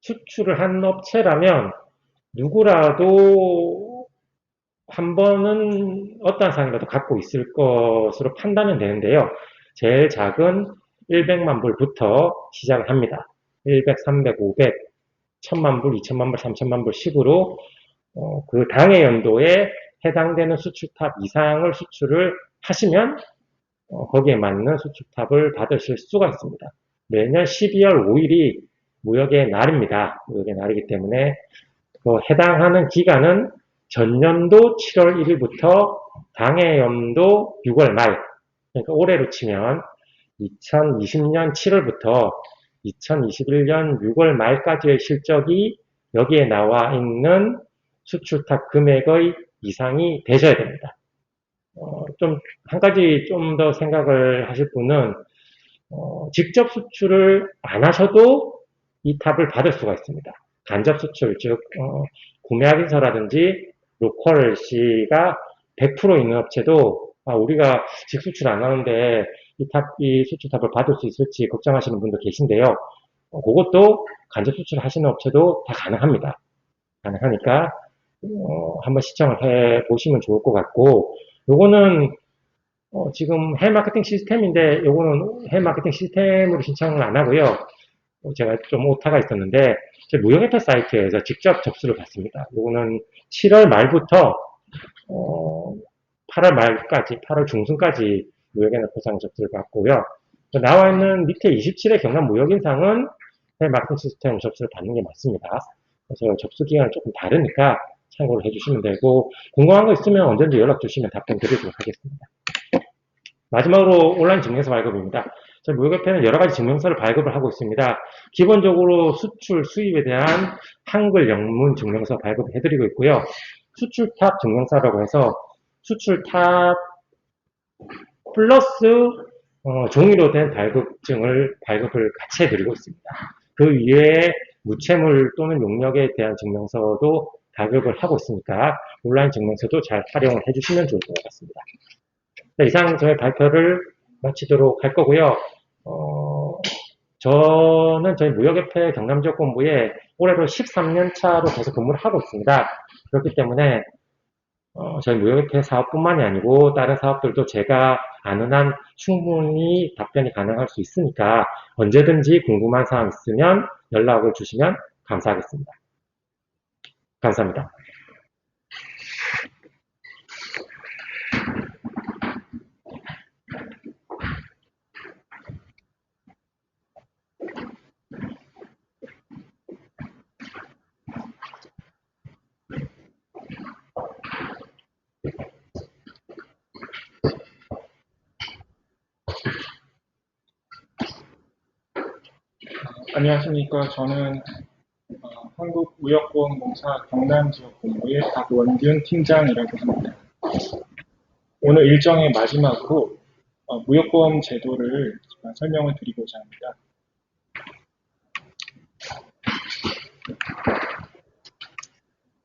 수출을 한 업체라면 누구라도 한 번은 어떠한 상이라도 갖고 있을 것으로 판단은 되는데요. 제일 작은 100만 불부터 시작을 합니다. 100, 300, 500, 1000만 불, 2000만 불, 3000만 불 식으로 그 당해 연도에 해당되는 수출탑 이상을 수출을 하시면 거기에 맞는 수출탑을 받으실 수가 있습니다. 매년 12월 5일이 무역의 날입니다. 무역의 날이기 때문에 해당하는 기간은 전년도 7월 1일부터 당해 연도 6월 말, 그러니까 올해로 치면 2020년 7월부터 2021년 6월 말까지의 실적이 여기에 나와 있는 수출탑 금액의 이상이 되셔야 됩니다. 한 가지 좀 더 생각을 하실 분은 직접 수출을 안 하셔도 이 탑을 받을 수가 있습니다. 간접 수출, 즉 구매 확인서라든지 로컬 C가 100% 있는 업체도 우리가 직수출 안 하는데 이 수출 탑을 받을 수 있을지 걱정하시는 분도 계신데요. 그것도 간접 수출 하시는 업체도 다 가능합니다. 가능하니까 한번 시청을 해 보시면 좋을 것 같고, 요거는 지금 해외 마케팅 시스템인데 요거는 해외 마케팅 시스템으로 신청을 안 하고요. 제가 좀 오타가 있었는데 제 무역협회 사이트에서 직접 접수를 받습니다. 요거는 7월 말부터 8월 말까지, 8월 중순까지 무역인허 포상 접수를 받고요. 나와 있는 밑에 27회 경남 무역인상은 해외 마케팅 시스템 접수를 받는 게 맞습니다. 그래서 접수 기간은 조금 다르니까 참고를 해주시면 되고, 궁금한 거 있으면 언제든지 연락 주시면 답변 드리도록 하겠습니다. 마지막으로 온라인 증명서 발급입니다. 저희 무역협회는 여러 가지 증명서를 발급을 하고 있습니다. 기본적으로 수출, 수입에 대한 한글 영문 증명서 발급해드리고 있고요. 수출탑 증명서라고 해서 수출탑 플러스 종이로 된 발급증을 발급을 같이 해드리고 있습니다. 그 이외에 무채물 또는 용역에 대한 증명서도 발급을 하고 있으니까 온라인 증명서도 잘 활용을 해주시면 좋을 것 같습니다. 이상 저의 발표를 마치도록 할 거고요. 저는 저희 무역협회 경남지역본부에 올해로 13년 차로 계속 근무를 하고 있습니다. 그렇기 때문에 저희 무역협회 사업뿐만이 아니고 다른 사업들도 제가 아는 한 충분히 답변이 가능할 수 있으니까 언제든지 궁금한 사항 있으면 연락을 주시면 감사하겠습니다. 감사합니다. 안녕하십니까. 저는 한국무역보험공사 경남지역본부의 박원균 팀장이라고 합니다. 오늘 일정의 마지막으로 무역보험 제도를 설명을 드리고자 합니다.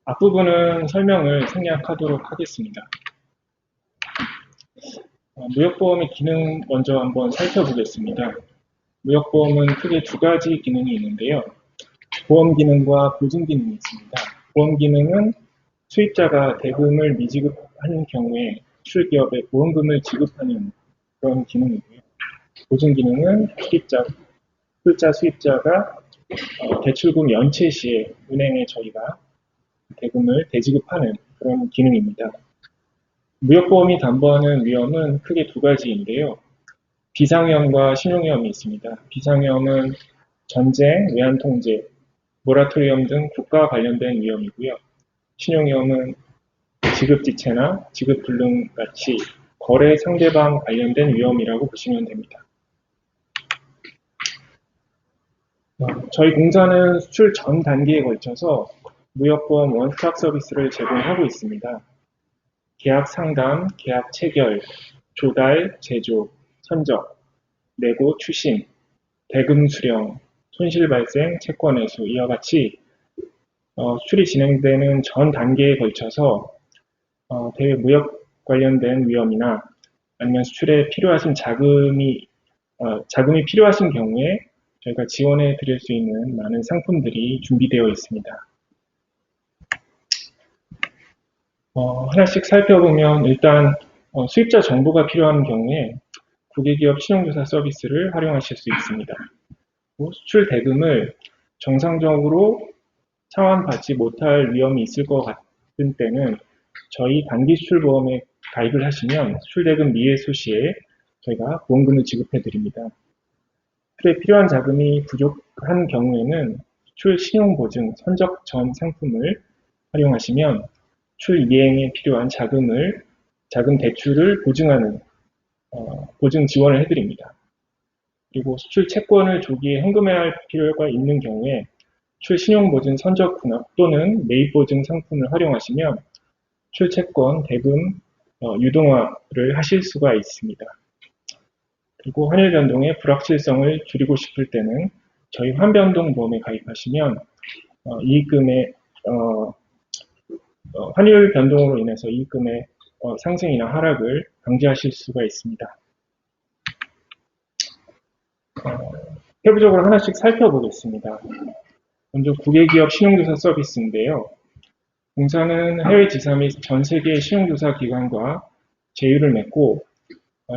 앞부분은 설명을 생략하도록 하겠습니다. 무역보험의 기능 먼저 한번 살펴보겠습니다. 무역보험은 크게 두 가지 기능이 있는데요. 보험 기능과 보증 기능이 있습니다. 보험 기능은 수입자가 대금을 미지급하는 경우에 수출기업에 보험금을 지급하는 그런 기능이고요. 보증 기능은 출자 수입자가 대출금 연체 시에 은행에 저희가 대금을 대지급하는 그런 기능입니다. 무역보험이 담보하는 위험은 크게 두 가지인데요. 비상위험과 신용위험이 있습니다. 비상위험은 전쟁, 외환통제, 모라토리엄 등 국가와 관련된 위험이고요. 신용위험은 지급지체나 지급불능 같이 거래 상대방 관련된 위험이라고 보시면 됩니다. 저희 공사는 수출 전 단계에 걸쳐서 무역보험 원스톱 서비스를 제공하고 있습니다. 계약 상담, 계약 체결, 조달, 제조, 선적, 내고, 추심, 대금 수령, 손실 발생, 채권 회수 이와 같이 수출이 진행되는 전 단계에 걸쳐서 대외 무역 관련된 위험이나 아니면 수출에 필요하신 자금이 필요하신 경우에 저희가 지원해 드릴 수 있는 많은 상품들이 준비되어 있습니다. 하나씩 살펴보면 일단 수입자 정보가 필요한 경우에 국외기업 신용조사 서비스를 활용하실 수 있습니다. 수출 대금을 정상적으로 상환받지 못할 위험이 있을 것 같은 때는 저희 단기 수출보험에 가입을 하시면 수출대금 미회수 시에 저희가 보험금을 지급해 드립니다. 수출에 필요한 자금이 부족한 경우에는 수출 신용보증 선적 전 상품을 활용하시면 수출 이행에 필요한 자금 대출을 보증하는 보증 지원을 해드립니다. 그리고 수출 채권을 조기에 현금화할 필요가 있는 경우에 수출 신용보증 선적 분할 또는 매입보증 상품을 활용하시면 수출 채권 대금 유동화를 하실 수가 있습니다. 그리고 환율 변동의 불확실성을 줄이고 싶을 때는 저희 환변동 보험에 가입하시면 이익금의 환율 변동으로 인해서 이익금의 상승이나 하락을 방지하실 수가 있습니다. 세부적으로 하나씩 살펴보겠습니다. 먼저 국외기업 신용조사 서비스인데요. 공사는 해외 지사 및 전 세계 신용조사 기관과 제휴를 맺고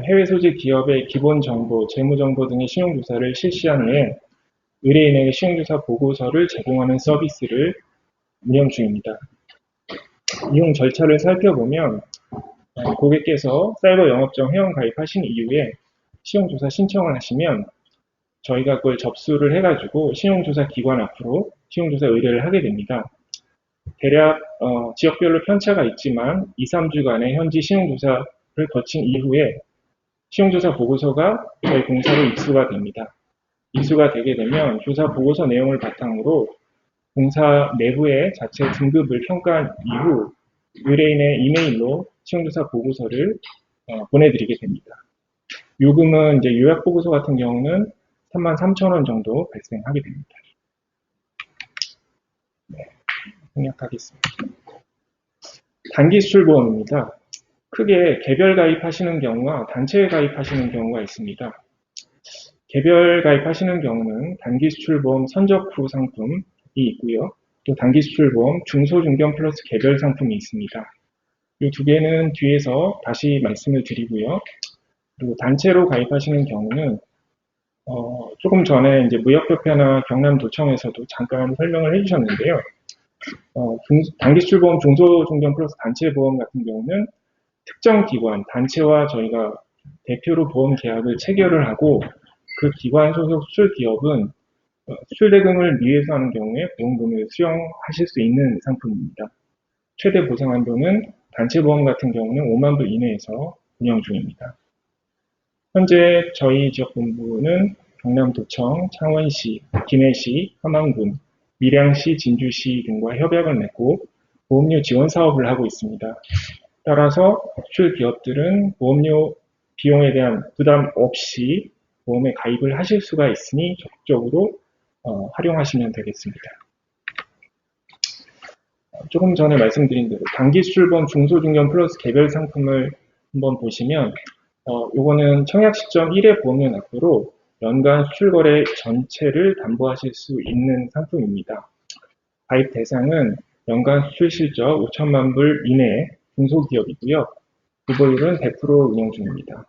해외 소재 기업의 기본 정보, 재무 정보 등의 신용조사를 실시한 후에 의뢰인에게 신용조사 보고서를 제공하는 서비스를 운영 중입니다. 이용 절차를 살펴보면 고객께서 사이버 영업정 회원 가입하신 이후에 신용조사 신청을 하시면 저희가 그걸 접수를 해가지고 신용조사 기관 앞으로 신용조사 의뢰를 하게 됩니다. 대략 지역별로 편차가 있지만 2, 3주간의 현지 신용조사를 거친 이후에 신용조사 보고서가 저희 공사로 입수가 됩니다. 입수가 되게 되면 조사 보고서 내용을 바탕으로 공사 내부의 자체 등급을 평가한 이후 의뢰인의 이메일로 신용조사 보고서를 보내드리게 됩니다. 요금은 이제 요약보고서 같은 경우는 33,000원 정도 발생하게 됩니다. 네, 생략하겠습니다. 단기 수출보험입니다. 크게 개별 가입하시는 경우와 단체 가입하시는 경우가 있습니다. 개별 가입하시는 경우는 단기 수출보험 선적 후 상품이 있고요. 또 단기 수출보험 중소중견 플러스 개별 상품이 있습니다. 이 두 개는 뒤에서 다시 말씀을 드리고요. 그리고 단체로 가입하시는 경우는 조금 전에 이제 무역협회나 경남도청에서도 잠깐 설명을 해주셨는데요. 단기 수출보험 중소중견 플러스 단체보험 같은 경우는 특정 기관, 단체와 저희가 대표로 보험 계약을 체결을 하고 그 기관 소속 수출 기업은 수출 대금을 미해서 하는 경우에 보험금을 수령하실 수 있는 상품입니다. 최대 보상 한도는 단체 보험 같은 경우는 5만 불 이내에서 운영 중입니다. 현재 저희 지역본부는 경남도청, 창원시, 김해시, 함안군, 밀양시, 진주시 등과 협약을 맺고 보험료 지원 사업을 하고 있습니다. 따라서 수출 기업들은 보험료 비용에 대한 부담 없이 보험에 가입을 하실 수가 있으니 적극적으로 활용하시면 되겠습니다. 조금 전에 말씀드린 대로 단기 수출보험 중소중견 플러스 개별 상품을 한번 보시면 요거는 청약 시점 1회 보험료 납부로 연간 수출거래 전체를 담보하실 수 있는 상품입니다. 가입 대상은 연간 수출 실적 5천만 불 이내 중소기업이고요. 구보율은 100% 운영 중입니다.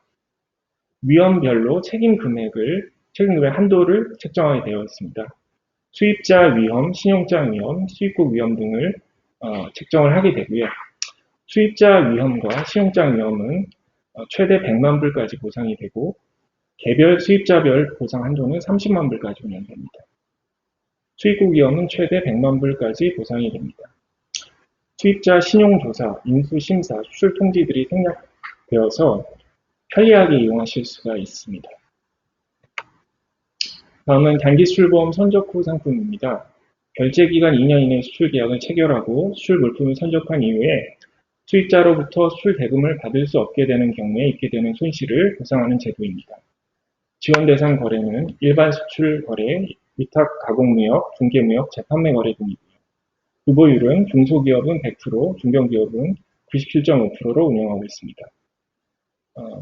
위험별로 책임 금액 한도를 책정하게 되어 있습니다. 수입자 위험, 신용자 위험, 수입국 위험 등을 책정을 하게 되고요. 수입자 위험과 신용자 위험은 최대 100만 불까지 보상이 되고 개별 수입자별 보상 한도는 30만 불까지 운영됩니다. 수입국 위험은 최대 100만 불까지 보상이 됩니다. 수입자 신용조사, 인수심사, 수출 통지들이 생략되어서 편리하게 이용하실 수가 있습니다. 다음은 단기 수출보험 선적 후 상품입니다. 결제기간 2년 이내 수출 계약을 체결하고 수출 물품을 선적한 이후에 수입자로부터 수출 대금을 받을 수 없게 되는 경우에 있게 되는 손실을 보상하는 제도입니다. 지원 대상 거래는 일반 수출 거래, 위탁 가공무역, 중개무역, 재판매 거래 등이고요. 구보율은 중소기업은 100%, 중견기업은 97.5%로 운영하고 있습니다.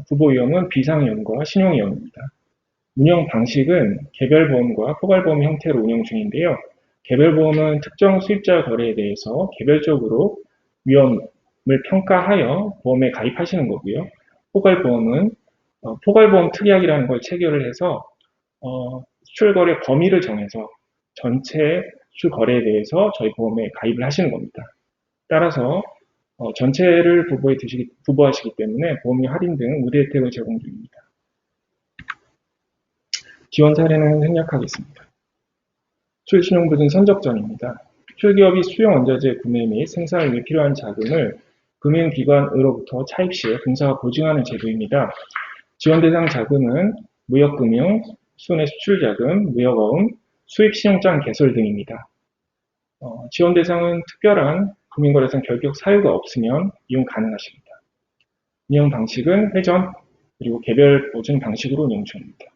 구보위험은 비상위험과 신용위험입니다. 운영 방식은 개별보험과 포괄보험 형태로 운영 중인데요. 개별보험은 특정 수입자 거래에 대해서 개별적으로 위험을 평가하여 보험에 가입하시는 거고요. 포괄보험은 포괄보험 특약이라는 걸 체결을 해서 수출거래 범위를 정해서 전체 수출거래에 대해서 저희 보험에 가입을 하시는 겁니다. 따라서 전체를 부부하시기 때문에 보험료 할인 등 우대 혜택을 제공 중입니다. 지원 사례는 생략하겠습니다. 수출신용보증 선적전입니다. 수출기업이 수용원자재 구매 및 생산을 위해 필요한 자금을 금융기관으로부터 차입 시에 공사가 보증하는 제도입니다. 지원 대상 자금은 무역금융, 순회 수출자금, 무역어음, 수입신용장 개설 등입니다. 지원 대상은 특별한 금융거래상 결격 사유가 없으면 이용 가능하십니다. 운영 방식은 회전, 그리고 개별 보증 방식으로 운영 중입니다.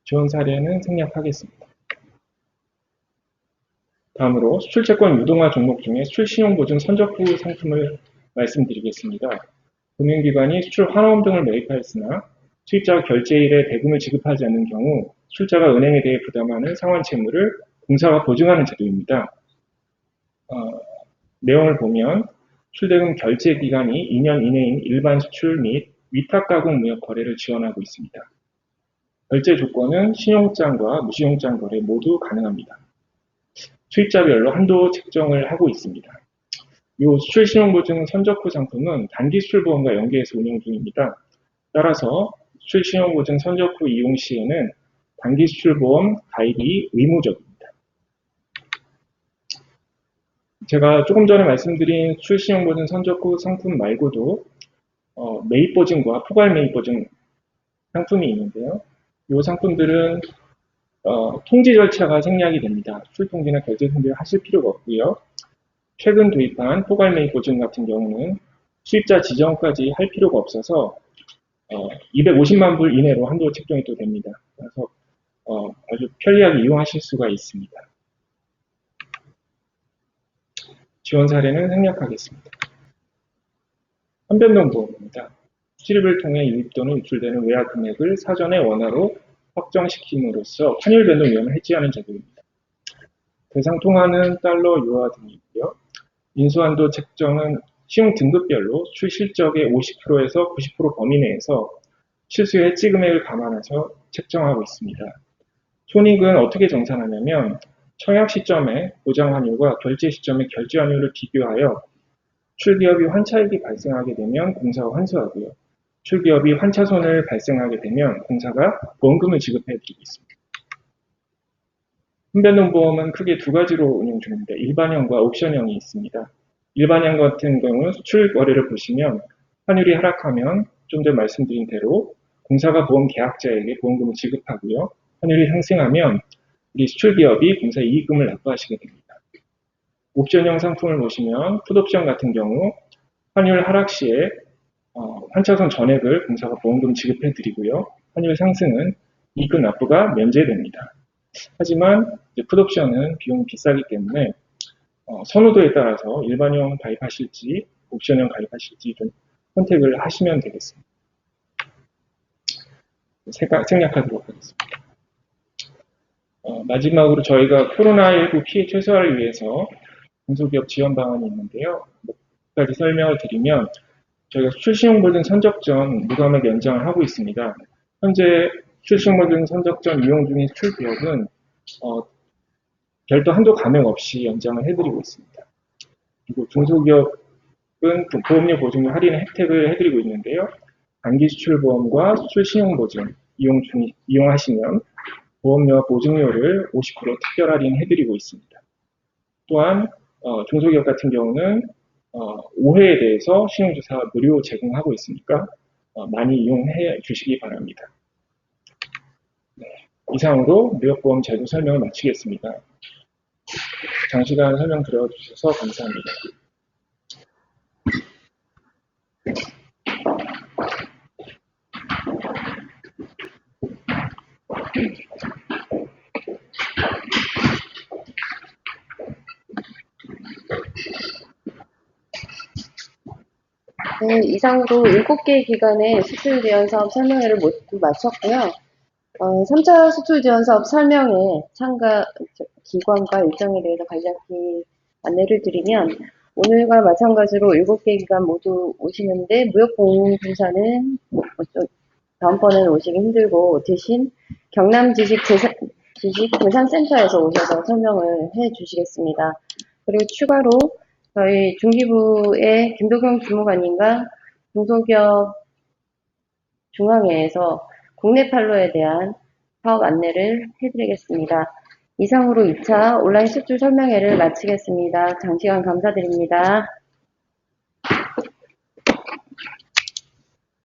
지원 사례는 생략하겠습니다. 다음으로 수출채권 유동화 종목 중에 수출신용보증 선적후 상품을 말씀드리겠습니다. 금융기관이 수출 환원금 등을 매입하였으나 수입자가 결제일에 대금을 지급하지 않는 경우 수출자가 은행에 대해 부담하는 상환채무를 공사가 보증하는 제도입니다. 내용을 보면 수출대금 결제 기간이 2년 이내인 일반 수출 및 위탁가공 무역 거래를 지원하고 있습니다. 결제 조건은 신용장과 무신용장 거래 모두 가능합니다. 수입자별로 한도 책정을 하고 있습니다. 이 수출신용보증 선적후 상품은 단기 수출보험과 연계해서 운영 중입니다. 따라서 수출신용보증 선적후 이용 시에는 단기 수출보험 가입이 의무적입니다. 제가 조금 전에 말씀드린 수출신용보증 선적후 상품 말고도 매입보증과 포괄 매입보증 상품이 있는데요. 이 상품들은 통지 절차가 생략이 됩니다. 수출 통지나 결제 통지를 하실 필요가 없고요. 최근 도입한 포괄 매입 보증 같은 경우는 수입자 지정까지 할 필요가 없어서 250만 불 이내로 한도 책정이 또 됩니다. 그래서 아주 편리하게 이용하실 수가 있습니다. 지원 사례는 생략하겠습니다. 환변동 보험입니다. 수출입을 통해 유입 또는 유출되는 외화 금액을 사전에 원화로 확정시킴으로써 환율 변동 위험을 해지하는 제도입니다. 대상 통화는 달러, 유화 등이고요. 인수한도 책정은 신용 등급별로 수출 실적의 50%에서 90% 범위 내에서 실수 해지 금액을 감안해서 책정하고 있습니다. 손익은 어떻게 정산하냐면 청약 시점의 보장 환율과 결제 시점의 결제 환율을 비교하여 출기업이 환차익이 발생하게 되면 공사가 환수하고요. 출기업이 환차손을 발생하게 되면 공사가 보험금을 지급해드리고 있습니다. 환변동 보험은 크게 두 가지로 운영 중입니다. 일반형과 옵션형이 있습니다. 일반형 같은 경우는 수출 거래를 보시면 환율이 하락하면 좀 더 말씀드린 대로 공사가 보험 계약자에게 보험금을 지급하고요. 환율이 상승하면 우리 수출기업이 공사 이익금을 납부하시게 됩니다. 옵션형 상품을 보시면 풋옵션 같은 경우 환율 하락 시에 환차손 전액을 공사가 보험금 지급해 드리고요. 환율 상승은 이익금 납부가 면제됩니다. 하지만 풋옵션은 비용이 비싸기 때문에 선호도에 따라서 일반형 가입하실지 옵션형 가입하실지 좀 선택을 하시면 되겠습니다. 생략하도록 하겠습니다. 마지막으로 저희가 코로나19 피해 최소화를 위해서 중소기업 지원 방안이 있는데요. 몇 가지 설명을 드리면 저희가 수출신용보증 선적전 무감액 연장을 하고 있습니다. 현재 수출신용보증 선적전 이용 중인 수출기업은 별도 한도 감액 없이 연장을 해드리고 있습니다. 그리고 중소기업은 보험료 보증료 할인 혜택을 해드리고 있는데요. 단기 수출보험과 수출신용보증 이용하시면 보험료와 보증료를 50% 특별 할인해드리고 있습니다. 또한 중소기업 같은 경우는 5회에 대해서 신용조사 무료 제공하고 있으니까 많이 이용해 주시기 바랍니다. 네, 이상으로 무역보험 제도 설명을 마치겠습니다. 장시간 설명 들어주셔서 감사합니다. 네, 이상으로 7개 기관의 수출 지원 사업 설명회를 모두 마쳤고요. 3차 수출 지원 사업 설명회 참가 기관과 일정에 대해서 간략히 안내를 드리면 오늘과 마찬가지로 7개 기관 모두 오시는데 무역공인중사는 다음번에는 오시기 힘들고 대신 경남 지식재산센터에서 오셔서 설명을 해 주시겠습니다. 그리고 추가로 저희 중기부의 김도경 주무관님과 중소기업 중앙회에서 국내 판로에 대한 사업 안내를 해드리겠습니다. 이상으로 2차 온라인 수출 설명회를 마치겠습니다. 장시간 감사드립니다.